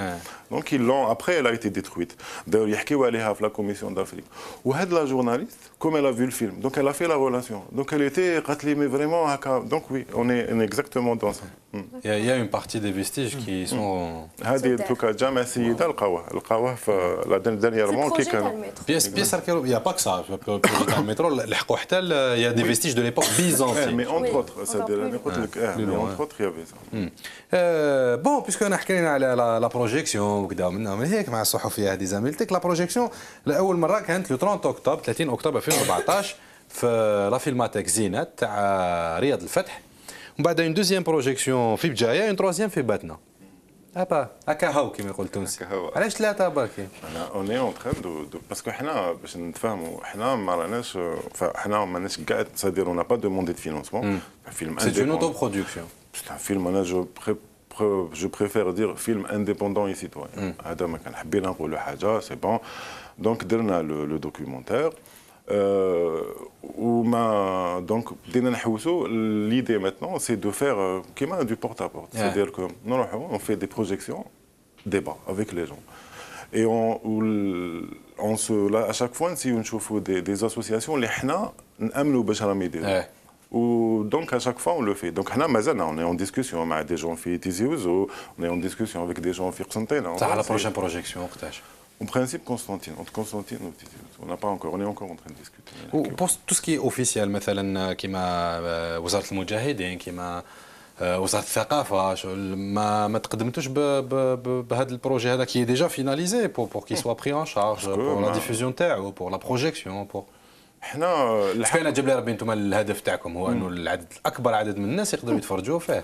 Donc ils l'ont après elle a été détruite. D'ailleurs يحكيوا عليها في la commission d'Afrique. وهاد la journaliste comme elle a vu le film. Donc elle a fait la relation. Donc elle était قالت لي mais vraiment هكا. Donc oui, on est exactement dans ça. Il y a une partie des vestiges qui sont هذه دوكا جامع السيدة لقاوها في dernièrement كي كانوا pièces archéologiques. Il n'y a pas que ça. Le métro, il y a des vestiges de l'époque byzantine. Mais entre autres, c'est il y avait ça. Bon, puisqu'on حكينا على la projection وكذا من هيك مع الصحفيه هذه زميلتك لا بروجيكسيون لاول مره كانت لو 30 اكتوبر 30 اكتوبر 2014 في لا فيلماتيك زينات تاع رياض الفتح ومن بعد اون دوزيام بروجيكسيون في بجايه اون تروزيام في باتنا ابا هكا هاو كما يقول التونسي علاش ثلاثه باكي on est en train de parce que حنا باش نتفاهموا حنا ما راناش حنا ماناش كاع c'est-à-dire on n'a pas demandé de financement un film c'est une autoproduction c'est un film انا je préfère dire film indépendant et citoyen هذا ما كان حبينا نقولوا حاجه c'est bon donc درنا le documentaire donc l'idée maintenant c'est de faire du porte-à-porte, c'est-à-dire que on fait des projections, débats avec les gens. Et là, à chaque fois, si on chauffe des associations, les hna n'aiment باش راهم يديروا. Donc à chaque fois on le fait. Donc on est en discussion avec des gens في Tizi Ouzou, on est en discussion avec des gens في قسنطينة. Ça la prochaine projection وقتاش؟ En principe, entre Constantine ou Tizi Ouzou. On est encore en train de discuter. Pour tout ce qui est officiel, مثلا كيما وزارة المجاهدين كيما وزارة الثقافة ما تقدمتوش بهذا البروجي هذا qui est déjà finalisé pour qu'il soit pris en charge pour la diffusion تاعو pour la projection pour حنا كاين جاب لي ربي انتم الهدف تاعكم هو انه العدد اكبر عدد من الناس يقدروا يتفرجوا فيه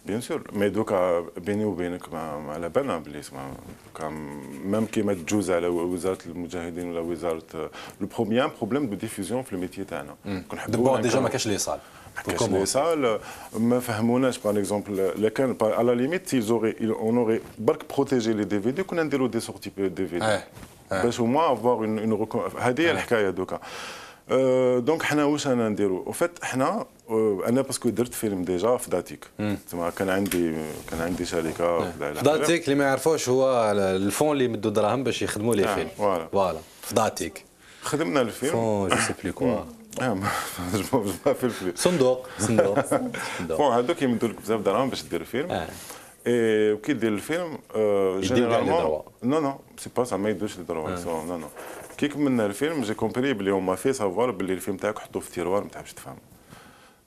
بيان سور مي دوكا بيني وبينك ما على بالنا بلي ميم كيما تجوز على وزاره المجاهدين ولا وزاره لو بروبليم دو ديفوزيون في الميتي تاعنا دابا ديجا ما كاش لي صال كاش لي صال ما فهموناش باغ اكزومبل كان على ليميت اون اوري برك بروتيجي لي دي في دي كنا نديرو دي سورتي دي في دي باش او موان افوار اون هذه هي الحكايه دوكا دونك حنا واش انا نديرو او فيت حنا انا باسكو درت فيلم ديجا في داتيك تما كان عندي شركه في داتيك اللي ما يعرفوش هو الفون اللي يمدوا دراهم باش يخدموا لي فيلم فوالا في داتيك خدمنا الفيلم فون جو سي بلو كوا ما في الفلوس صندوق فون هذوك يمدوا لك بزاف دراهم باش دير فيلم اي وكي دير الفيلم جينيرالمون نو سي با سا ما يدوش لي دروا نو كي كملنا الفيلم جي كومبري بلي اون ما في سافوار بلي الفيلم تاعك حطوه في تيروار ما تعرفش تفهم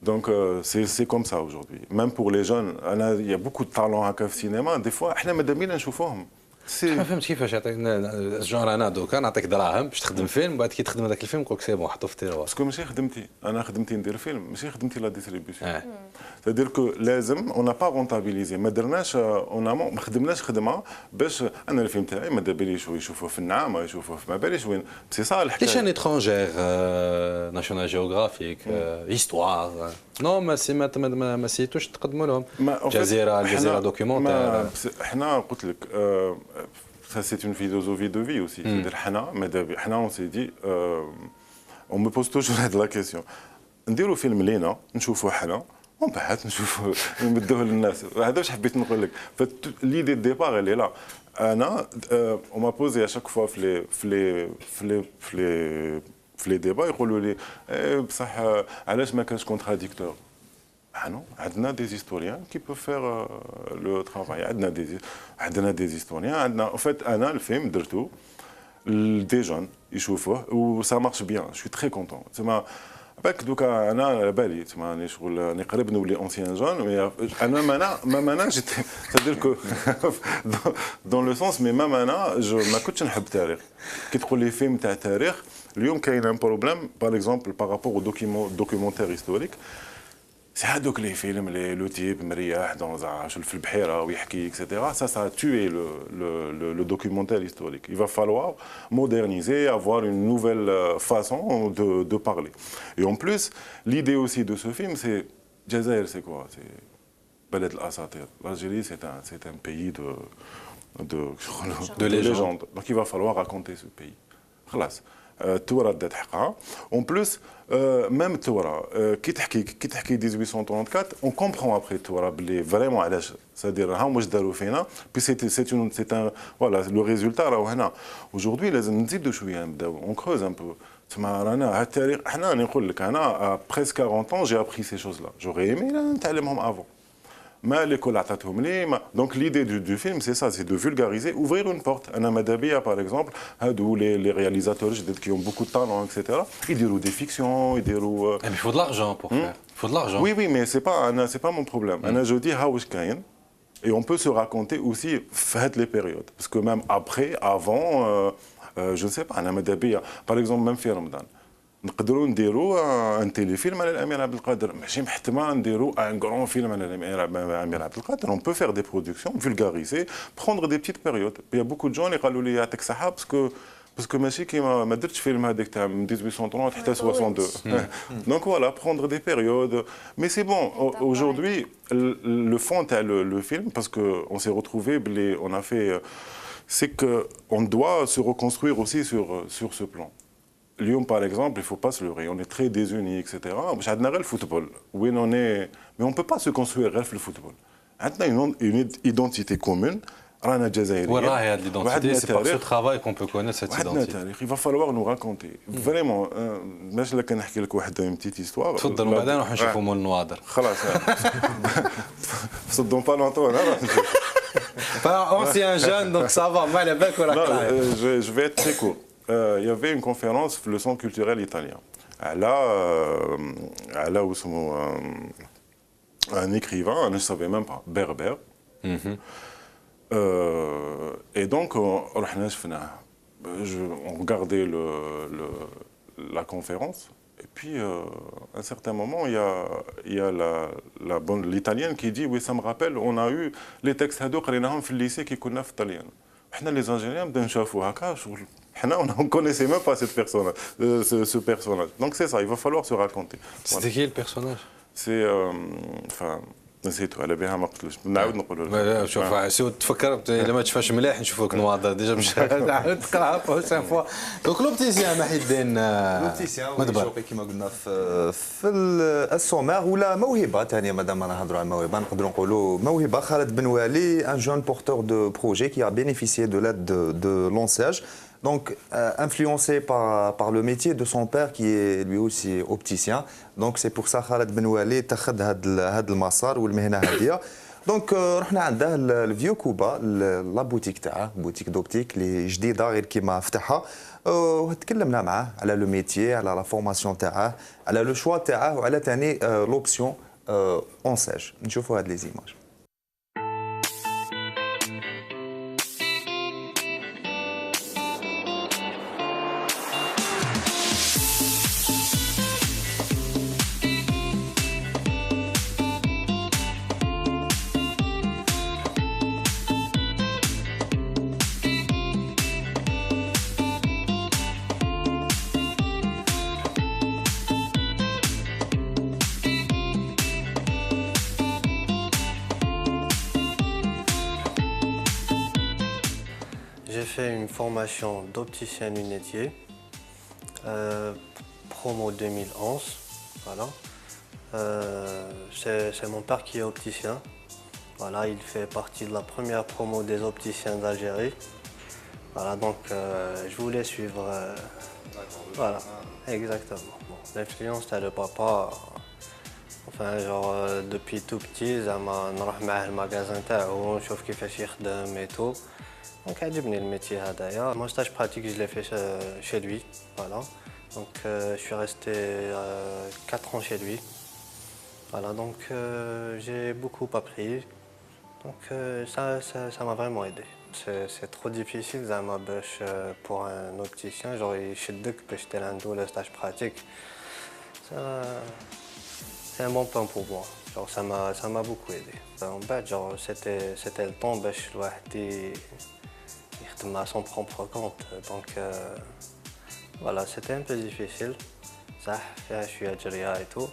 دونك سي كوم سا اجوردي ميم بور لي جون انا يا بوكو دو طالون هكا في السينما دي فوا احنا ماذا بينا نشوفوهم ما فهمتش كيفاش يعطيك جونر انا دوكا نعطيك دراهم باش تخدم فيلم بعد كي تخدم هذاك الفيلم نقول لك سي بون حطوه في تيروار باسكو ماشي خدمتي انا خدمتي ندير فيلم ماشي خدمتي لا ديستريبيسيون c'est-à-dire que لازم اون با رونتابيليزي ما درناش اون ما خدمناش خدمه باش انا الفيلم تاعي ما باليش يشوفوه في النعامه يشوفوه في ما باليش وين سي صا الحكايه ليش ان اترونجير ناشونال جيوغرافيك هيستوار نو ما سيتوش تقدموا لهم الجزيره دوكيومونتير حنا قلت لك ça c'est une philosophie de vie aussi c'est-à-dire حنا on s'est dit on me pose toujours la question نديروا فيلم لينا نشوفوه حنا ومن بعد نشوفوا نمدوه للناس هذا واش حبيت نقول لك فليدي ديبار اللي لا انا on m'a posé à chaque fois في لي ديبا يقولوا لي بصح علاش ما كانش كونتراديكتور حنا عندنا دي هيستوريان كي بو فير لو ترافاي عندنا دي هيستوريان عندنا en fait انا الفيلم درتو دي جون يشوفوه و سا مارش بيان جو تري كونتون تما باك دوكا انا على بالي تما راني شغل راني قريب نولي اونسيان جون مي انا ما جيت سادير كو دون لو سونس مي انا ما كنتش نحب التاريخ كي تقول لي فيلم تاع تاريخ اليوم كاين ان بروبليم باغ اكزومبل بارابور او دوكيومونتير هيستوريك سي هذوك لي فيلم لو تيب مريح دون في البحيره ويحكي اكسيتيرا ça a tué le documentaire historique il va falloir moderniser avoir une nouvelle façon de parler et en plus l'idée aussi de ce film c'est Jazair c'est quoi c'est بلد الاساطير l'Algérie c'est un pays de légende donc il va falloir raconter ce pays خلاص التورا دات حقها اون بلوس ميم التورا كي تحكي 1834 اون كومبرون ابري التورا بلي فريمون علاش سادير راهم واش داروا فينا بي سي ان فوالا لو ريزولتا راهو هنا اجوردي لازم نزيدوا شويه نبداو اون كروز ان بو تما رانا هاد التاريخ حنا نقول لك انا بريسك 40 ans جي ابري سي شوز لا جوغي ايمي نتعلمهم افون ما l'école عطاتهم لي donc l'idée du film c'est ça c'est de vulgariser ouvrir une porte انا ماذا بيا par exemple هادو les réalisateurs جدد qui ont beaucoup de talent etc يديروا des fictions يديروا il faut de l'argent pour faire il faut de l'argent oui mais c'est pas mon problème انا جو دي ها واش كاين et on peut se raconter aussi في هاد les périodes parce que même après avant je ne sais pas انا ماذا بيا par exemple même في رمضان نقدروا نديروا ان téléfilm على الامير عبد القادر ماشي محتمه نديروا ان grand film على الامير عبد القادر. On peut faire des productions vulgariser, prendre des petites périodes. Il y a beaucoup de gens اللي قالوا لي يعطيك الصحه باسكو ماشي كيما ما درتش فيلم هذاك تاع 1830 حتى 62. Donc voilà, prendre des périodes. Mais c'est bon, aujourd'hui le fond تاع le film parce que on s'est retrouvé on a fait c'est que on doit se reconstruire aussi sur ce plan. Lyon, par exemple, il ne faut pas se leurrer. On est très désunis, etc. On a le football. Oui, on est... Mais on ne peut pas se construire le football. On a une identité commune. Voilà, l'identité, c'est par ce travail qu'on peut connaître cette identité. Il va falloir nous raconter. Vraiment, je vais vous raconter une petite histoire. تفضل وبعدين نروح نشوفوا مول النواظر. خلاص. Dans pas longtemps, ancien jeune, donc ça va. Je vais être très court. Il y avait une conférence sur le centre culturel italien. Là où un écrivain, je ne savais même pas, berbère. Et donc, on regardait la conférence. Et puis, à un certain moment, il y a l'italienne qui dit, oui, ça me rappelle, on a eu les textes hadouk قريناهم في الليسي كي كنا في الطليان. احنا les ingénieurs بدنا نشوفوا هكا شغل. On ne connaissait même pas ce personnage. Donc c'est ça, il va falloir se raconter. C'était qui le personnage? C'est... Enfin... نسيتو على بها ما قلتلوش نعاود نقولوا شوف سي تفكر الا ما تشوفش مليح نشوفوك نواظر ديجا مش نعاود تقراها بروشين فوا. دونك لوبتيسيان محي الدين مدبر كما قلنا في السومير ولا موهبه ثانيه مادام نهضروا على الموهبه نقدروا نقولوا موهبه خالد بن والي ان جون بورتور دو بروجي qui a bénéficié de l'aide de l'ONCEAG. Donc, influencé par le métier de son père qui est lui aussi opticien. Donc, c'est pour ça Khaled Ben Wali تاخذ هذا المسار والمهنه هذه. دونك رحنا عنده الفيو كوبا لا بوتيك تاعه بوتيك دوبتيك اللي جديده غير كيما فتحها وتكلمنا معاه على لو ميتيي على لا فورماسيون تاعه على لو شوا تاعه وعلى ثاني لوبسيون اونساج. نشوفوا هاد لي زيماج. J'ai fait une formation d'opticien lunetier, promo 2011, voilà. C'est mon père qui est opticien. Voilà, il fait partie de la première promo des opticiens d'Algérie. Voilà, donc je voulais suivre. Voilà, exactement. Bon, l'influence de le papa. Enfin, genre depuis tout petit, نروح معاه المغازان تاعو نشوف كيفاش يخدم et tout. Donc, عجبني le métier هذايا. Mon stage pratique, je l'ai fait chez lui, voilà. Donc, je suis resté 4 ans chez lui. Voilà, donc j'ai beaucoup appris. Donc, ça m'a vraiment aidé. C'est trop difficile, زعما باش pour un opticien, genre يشدك باش دير عنده le stage pratique. C'est un bon point pour moi. Genre, ça m'a beaucoup aidé. En fait, genre, c'était le temps باش الواحد يخدم à son propre compte. Donc voilà, c'était un peu difficile. صح فيها شوية جرية et tout.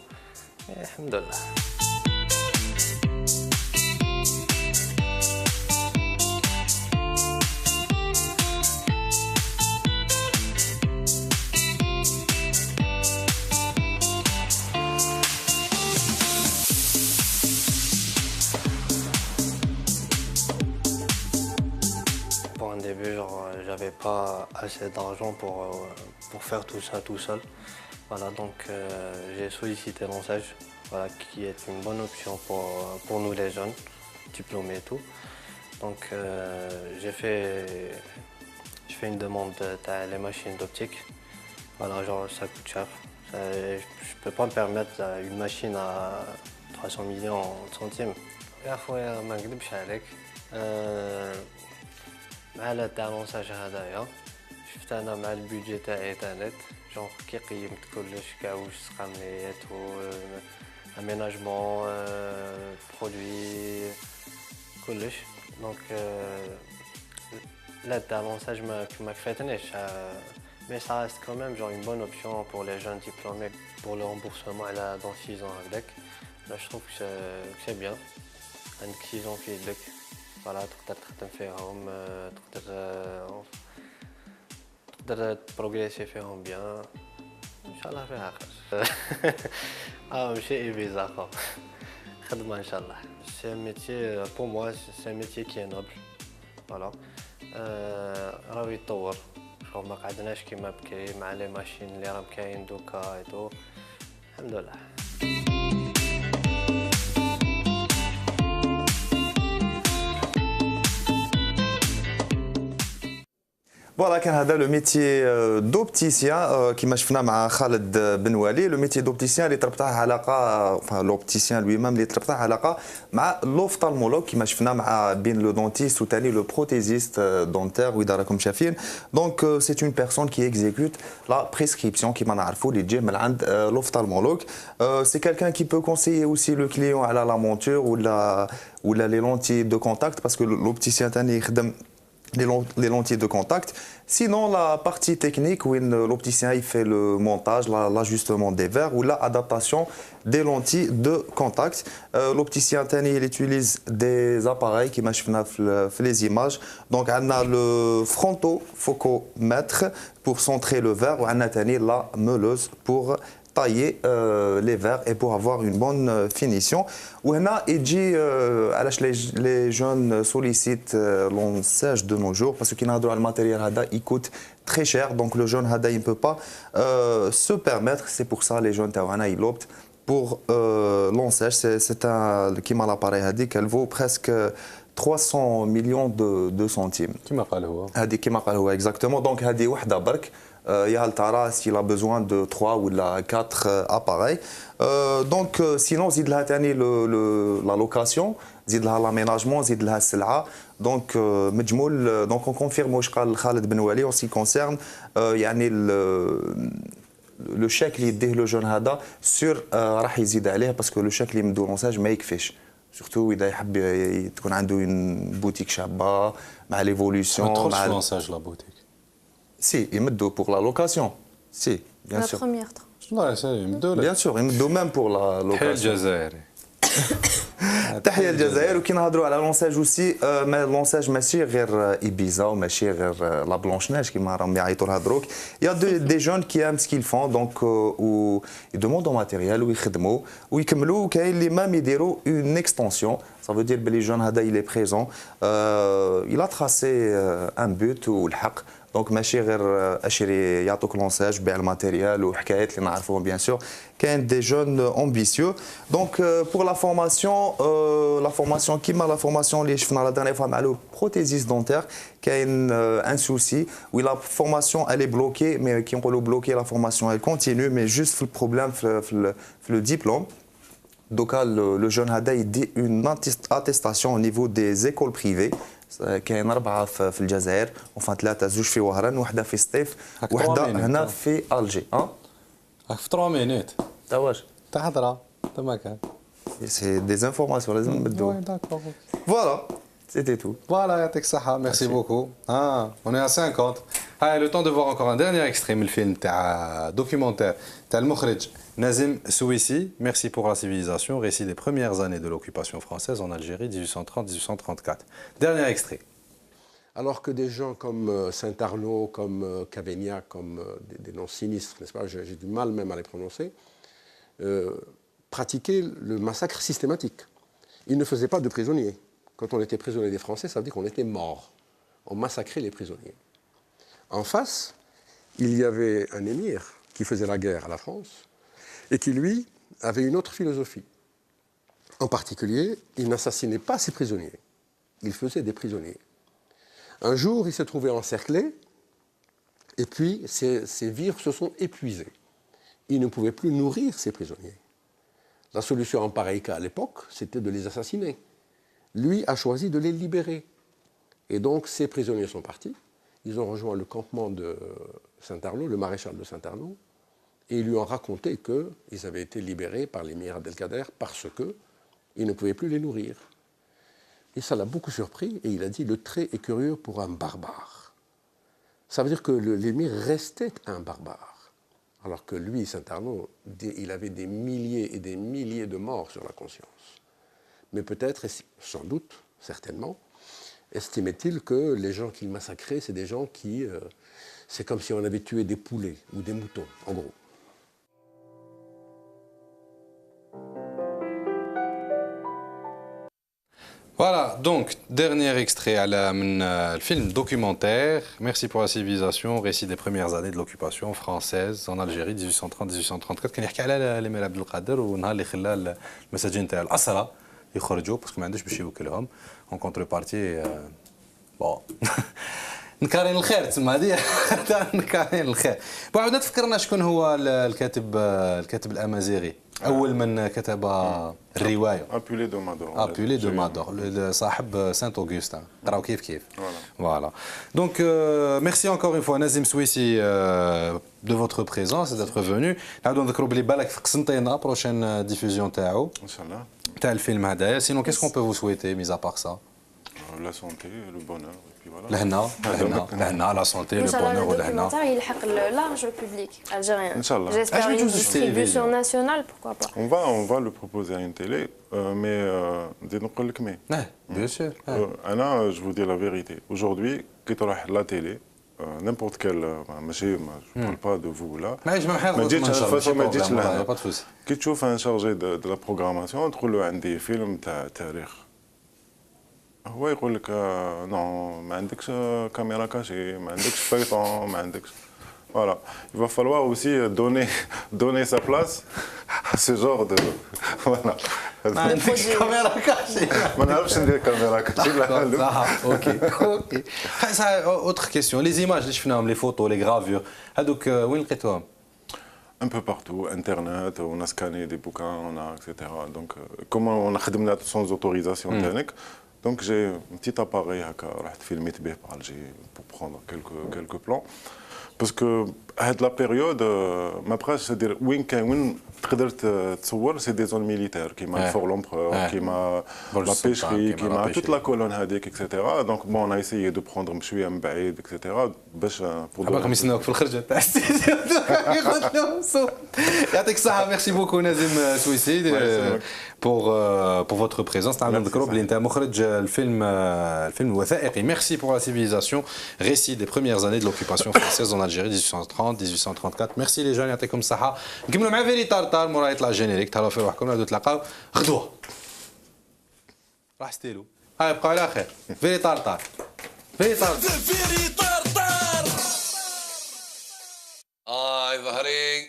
Mais الحمد لله. J'avais pas assez d'argent pour faire tout ça tout seul. Voilà, donc j'ai sollicité l'ONCEAG, voilà, qui est une bonne option pour nous les jeunes, diplômés et tout. Donc j'ai fait une demande les machines d'optique. Voilà, genre ça coûte cher. Je peux pas me permettre une machine à 300 millions de centimes. يا خويا ما نكذبش عليك. مع تاع لونساج هذايا شفت انا مع البيدجي تاعي تانت جونغ كي قيمت كلش كاع واش سقامنيات و اميناجمون برودوي كلش دونك لا تاع لونساج ما كفاتنيش mais ça reste quand même genre une bonne option pour les jeunes diplômés pour le remboursement dans 6 ans avec. Là je trouve que c'est bien. عندك 6 ans في يدك فوالا تقدر تخدم فيهم تقدر تبروغريسي فيهم بيان ان شاء الله فيها خير. ماشي ايبيزا خو خدمه ان شاء الله. C'est un métier pour moi c'est un métier qui est noble. Voilà. راهو يتطور شغل ما قعدناش كيما بكري مع لي ماشين اللي راهم كاين دوكا ايتو الحمد لله. Voilà, كان هذا لو ميتي دوبتيسيان كيما شفنا مع خالد بن والي. لو ميتي دوبتيسيان اللي تربطه علاقه لوبتيسيان لوي ميم اللي تربطه علاقه مع لوفتالمولوج كيما شفنا مع بين لو دونتيست وثاني لو بروتيزيست دونتير واذا راكم شايفين. دونك سي اون بيرسون كي اكزيكوت لا بريسكريبسيون كيما نعرفوا اللي تجي من عند لوفتالمولوج. سي كالكان كي بو كونسيي اوسي لو كليون على لا مونتور ولا لي لونتي دو كونتاكت باسكو لوبتيسيان ثاني يخدم les lentilles de contact. Sinon, la partie technique où l'opticien fait le montage, l'ajustement des verres ou l'adaptation des lentilles de contact. L'opticien il utilise des appareils qui marchent les images. Donc, on a le fronto-focomètre pour centrer le verre ou on a la meuleuse pour tailler les verres et pour avoir une bonne finition. وهنا يجي علاش les jeunes sollicitent l'ensage de nos jours parce que كي نهضروا على الماتيريال هذا il coûte très cher donc le jeune هذا il ne peut pas se permettre. C'est pour ça les jeunes تاعنا ils optent pour l'ensage. C'est un كيما l'appareil هذيك elle vaut presque 300 millions de centimes. كيما قال هو هذه كيما قال هو exactement. donc هذه وحده برك Yaltara s'il a besoin de 3 ou 4 appareils. Donc sinon زيد لها ثاني la location, زيد لها l'aménagement, زيد لها السلعه. Donc مجمول donc on confirme واش قال خالد بن والي en ce qui concerne يعني لو شيك اللي يديه لو جون هذا سور راح يزيد عليه باسكو لو شيك اللي يمدو لونساج ما يكفيش سورتو اذا يحب تكون عنده اون بوتيك شابه مع ليفولوسيون مع لونساج لا بوتيك. Si, ils me donnent pour la location. Si, bien la sûr. La première tranche. Ouais, ça, ils me donnent. Bien sûr, ils me donnent même pour la location. تحية الجزائر. وكي نهضروا على لونساج اوسي لونساج ماشي غير ايبيزا وماشي غير لا بلونش كيما راهم يعيطوا لها دروك. يا دي جون كي ام سكيل فون دونك و يدوموندو ماتيريال ويخدموا ويكملوا. وكاين اللي مام يديروا اون اكستنسيون ça veut dire بلي جون هذا il est présent il a tracé un but والحق. دونك ماشي غير اشري يعطوك لونساج بيع الماتيريال وحكايات اللي نعرفوهم بيان سور. كاين دي جون امبيسيو. دونك بور لا فورماسيون كيما لا فورماسيون اللي شفنا لا دانيير فوا مع لو بروتيزيس دونتير كاين ان سوسي وي لا فورماسيون الي بلوكي مي كي نقولوا بلوكي لا فورماسيون ال كونتينيو مي جوست في البروبليم في لو ديبلوم. دوكا لو جون هذا يدي اون اتيستاسيون او نيفو دي زيكول بريفي. كاين 4 في الجزائر وفان 3 زوج في وهران وحده في سطيف وحده هنا في الجي. راك في 3 مينوت تا واش تاع هضره تا ما كان سي دي انفورماسيون لازم نبدو. فوالا c'était tout. Voilà, يعطيك الصحة. Merci beaucoup. On est à 50. Le temps de voir encore un dernier extrait من الفيلم تاع documentaire تاع المخرج Nazim Souissi. Merci pour la civilisation, récit des premières années de l'occupation française en Algérie 1830-1834. Dernier extrait. Alors que des gens comme Saint-Arnaud, comme Cavaignac, comme des noms sinistres, n'est-ce pas, j'ai du mal même à les prononcer, pratiquaient le massacre systématique. Ils ne faisaient pas de prisonniers. Quand on était prisonnier des Français, ça veut dire qu'on était mort. On massacrait les prisonniers. En face, il y avait un émir qui faisait la guerre à la France et qui, lui, avait une autre philosophie. En particulier, il n'assassinait pas ses prisonniers. Il faisait des prisonniers. Un jour, il s'est trouvé encerclé et puis ses vivres se sont épuisés. Il ne pouvait plus nourrir ses prisonniers. La solution en pareil cas à l'époque, c'était de les assassiner. Lui a choisi de les libérer. Et donc, ces prisonniers sont partis. ils ont rejoint le campement de Saint-Arnaud, le maréchal de Saint-Arnaud, et ils lui ont raconté qu'ils avaient été libérés par l'émir Abdelkader parce qu'ils ne pouvaient plus les nourrir. Et ça l'a beaucoup surpris, et il a dit « le trait est curieux pour un barbare ». Ça veut dire que l'émir restait un barbare, alors que lui, Saint-Arnaud, il avait des milliers et des milliers de morts sur la conscience. Mais peut-être, sans doute, certainement, estimait-il que les gens qu'il massacrait, c'est des gens qui... c'est comme si on avait tué des poulets ou des moutons, en gros. Voilà, donc, dernier extrait à le film documentaire. Merci pour la civilisation, récit des premières années de l'occupation française en Algérie, 1830-1834. كان يحكي على الامير عبد القادر ونهار اللي خلى المساجين تاع الأسرة يخرجوا باسكو ما عندوش باش يوكلهم اون كونتر بارتي بون نكارين الخير تسمى هذه نكارين الخير. بعد تفكرنا شكون هو الكاتب الامازيغي اول من كتب الروايه ابولي دو مادور. ابولي دو مادور صاحب سانت اوغسطين قراو كيف voilà. Donc merci encore une fois Nazim Souissi de votre présence et d'être venu. نعاودو نذكروا بلي بالك في قسنطينه بروشين ديفوزيون تاعو ان شاء الله تاع الفيلم هذايا. Sinon qu'est-ce qu'on peut vous souhaiter mis à part ça? La santé, le bonheur. الهنا لا سونتي لو بونور والهنا. الدوكيومنتير يلحق لارج بوبليك الجيريان. ان شاء الله. J'espère une distribution nationale, pourquoi pas. On va le proposer à une télé, mais دي نقول لك مي. bien sûr. انا je vous dis la vérité. Aujourd'hui كي تروح لا تيلي n'importe quel ماشي je parle pas de vous là. ما تجيش الفاصون ما تجيش لهنا. كي تشوف ان شارجي دو لا بروغراماسيون تقول له عندي فيلم تاع تاريخ. هو يقول لك نو ما عندكش كاميرا كاشي ما عندكش فيطون ما عندكش voilà il va falloir aussi donner sa place à ce genre de voilà ما عندكش كاميرا كاشي ما نعرفش ندير كاميرا كاشي لا اوكي autre question les images اللي شفناهم les photos les gravures هذوك وين لقيتوهم؟ un peu partout, Internet, on a scanné des bouquins, etc. Donc, comment on a خدمنا sans autorisation technique. Donc j'ai un petit appareil رحت filmé par Alger pour prendre quelques plans. Parce que à la période, ma presse, c'est-à-dire وين تقدر تصور c'est des zones militaires qui m'a fort l'empereur, qui m'a la pêcherie, qui m'a toute la colonne هذيك etc. Donc bon on a essayé de prendre بشويه من بعيد etc. باش باغي يسناوك في الخرجه تاع الاستديو ياخذ لهم صوت. يعطيك الصحه. ميرسي بوكو نازم سويسي pour votre présence. نذكروا بلي انت مخرج الفيلم الوثائقي Merci pour la civilisation, récit des premières années de l'occupation française en Algérie 1830-1834. Merci les jeunes. يعطيكم الصحه. نكملوا مع فيري طار مورا يطلع جينيريك. تهلاو في روحكم. نعاودوا نتلاقاو غدوه. راح ستيلو. هاي بقاو على خير. فيري طار فيري طار ظهري.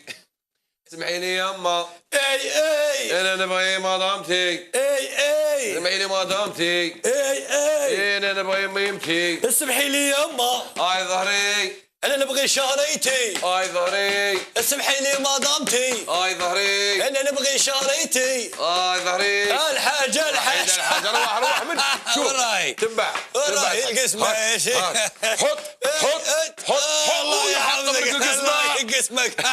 اسمحي لي يما. اي انا نبغي مدامتي. اي اسمحي لي مدامتي. اي انا نبغي ميمتي. اسمحي لي يما. اي ظهري. انا نبغي شاريتي. اي ظهري. اسمحي لي مدامتي. اي ظهري. انا نبغي شاريتي. اي ظهري. الحاج روح من شوف وراي تبع القسمه ايش حط الله يحفظك قسمك.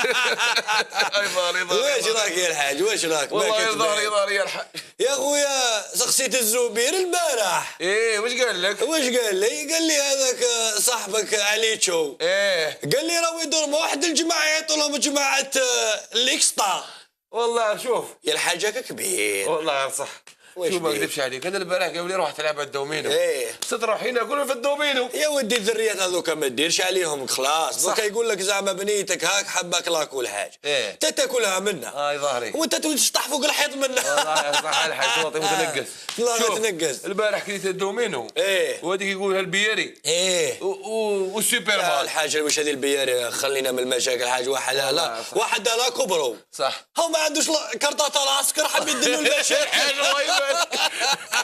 اي ظهري ويش راك يا الحاج ويش راك؟ والله ظهري يا الحاج. يا اخويا سقسيت الزبير البارح. ايه وش قال لك؟ وش قال لي؟ قال لي هذاك صاحبك عليتشو. قال لي راهو يدور مع واحد الجماعه يعطوا لهم جماعه الاكسطا. والله شوف يا الحاجه كبير والله صح. شو ما اكذبش عليك انا البارح قالوا لي روح تلعب الدومينو. ستروحين اقول في الدومينو. يا ودي الذريات هذوك ما تديرش عليهم خلاص. دوكا يقول لك زعما بنيتك هاك حبك لاك والحاج. انت تاكلها منها. اي ظهري. وانت تشطح فوق الحيط منها. والله صح الحاج صوتي متنقز. والله تنقز. البارح كريت الدومينو. وهذيك يقولها البياري. والسوبر مان. الحاج واش هذه البياري خلينا من المشاكل حاج واحد لا واحد لا كبروا. صح. هو ما عندوش كرطات العسكر حب يديروا المشاكل.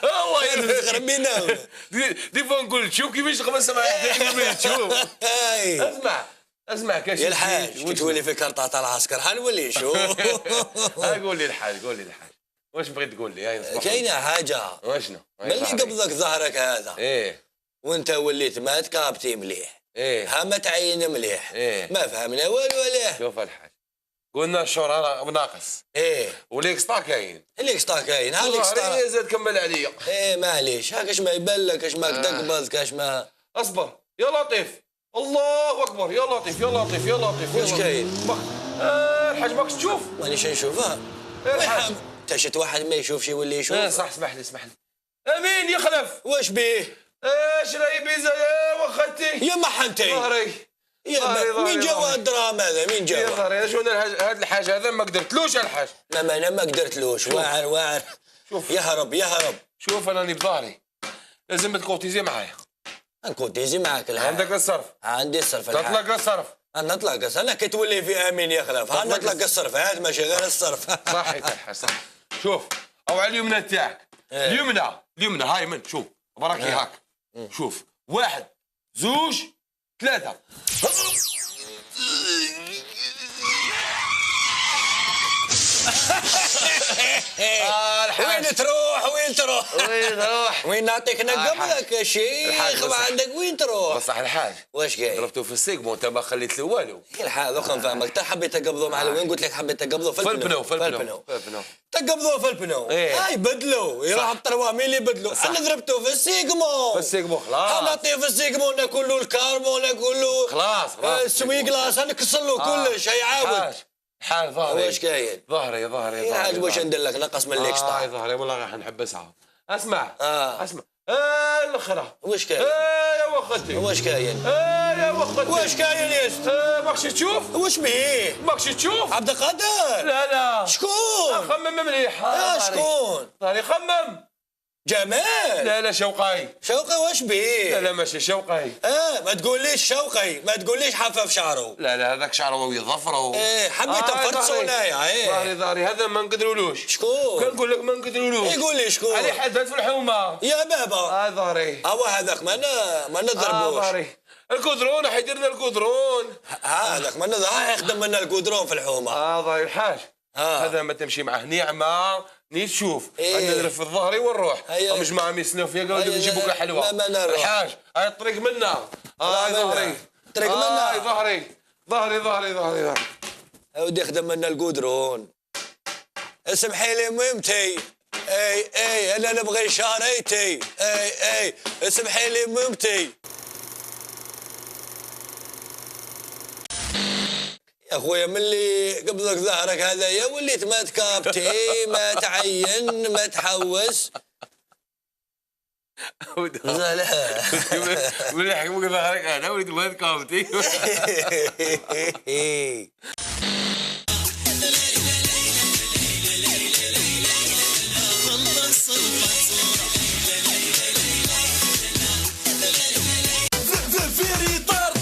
الله يخرب بينا. دي فون نقول شوف كيفاش خمس سماعات شوف. اسمع كاش يا الحاج كي تولي في كرطات العسكر حنولي نشوف. قول لي الحاج واش بغيت تقول لي؟ كاينه حاجه. واشنو؟ ملي قبضك ظهرك هذا وانت وليت ما تكابتي مليح ها ما تعين مليح. ما فهمنا والو عليه. شوف الحاج، قلنا الشهر ناقص. وليكستا كاين. ليكستا كاين. ها ليكستا زاد كمل عليا. معليش، ها كاش ما يبان لك، كاش ما تقبض، كاش ما. اصبر يا لطيف. الله اكبر يا لطيف يا لطيف يا لطيف. واش كاين؟ الحاج ماكش تشوف؟ مانيش نشوفها. الحاج انت شفت واحد ما يشوفش يولي يشوف. صح، اسمح لي اسمح لي. امين يخلف. واش بيه؟ ايش راهي بيزا يا وخالتي؟ يا محنتي. ظهري. مين جا الدراهم هذا؟ مين جا؟ يا ظهري شو هذا الحاج هذا ما قدرتلوش الحاج. لا ما انا ما قدرتلوش. واعر واعر. شوف يهرب يهرب. شوف انا راني بظهري، لازم تكوتيزي معايا. نكوتيزي معاك الحاج. عندك الصرف؟ عندي الصرف الحاج. تطلق الصرف. انا نطلق، انا كي تولي في امين يخلف، ها نطلق الصرف، هذا ماشي غير الصرف. صحيح صح. شوف او على اليمنى تاعك. اليمنى هاي من شوف براكي هاك. شوف 1 2 3. وين تروح وين تروح؟ وين تروح؟ وين نعطيك نقبلك يا شيخ؟ ما عندك وين تروح؟ بصح الحاج واش كاين؟ ضربته في السيجمون انت ما خليت له والو. الحاج دوك نفهمك، انت حبيت تقبضوا مع وين قلت لك حبيت تقبضوا في البنو. تقبضوا في البنو. هاي بدلوا يروح الطروا مين اللي بدلوا؟ انا ضربته في السيجمون. في السيجمون خلاص. نعطيه في السيجمون ناكل له الكاربون ناكل له خلاص السوي كلاس نكسر له كلش هيعاود. حال ظهري. واش كاين؟ ظهري يا حاج واش ندير لك؟ نقص من ليكستا. ظهري والله راح نحبسها. اسمع. اسمع. الاخرى. واش كاين؟ يا وخالتي. واش كاين؟ يا وخالتي. واش كاين يا ست؟ ماكش تشوف؟ واش بيه؟ ماكش تشوف؟ عبد القادر. لا شكون؟ خمم مليح. شكون؟ ظهري خمم. جمال. لا شوقي واش بيه؟ لا ماشي شوقي. ما تقوليش شوقي، ما تقوليش حفف شعره. لا هذاك شعره يظفره. حبيت نفرطسو هنايا. ظهري هذا ما نقدرولوش. شكون؟ كنقول لك ما نقدرولوش. يقول لي شكون؟ علي حدث في الحومه. يا بابا. ظهري. هذاك ما نضربوش. ظهري. الكودرون حيدير لنا الكودرون. هذاك ما يخدم لنا الكودرون في الحومه. ظهري الحاج. هذا ما تمشي معه نعمه ني تشوف. انا نلف الظهري ونروح. مش مع ميسنو فيا قالوا لي نجيبوك الحلوه. الحاج هاي الطريق منا. ظهري. الطريق منا. ظهري. ودي يخدم لنا الكودرون. اسمحي لي ميمتي. اي انا نبغي شاريتي. اي اسمحي لي ميمتي. يا اخويا ملي قبضك ظهرك هذايا وليت ما تكابتي ما تعين ما تحوس. لا ملي يحكموك ظهرك انا وليت ما تكابتي. طار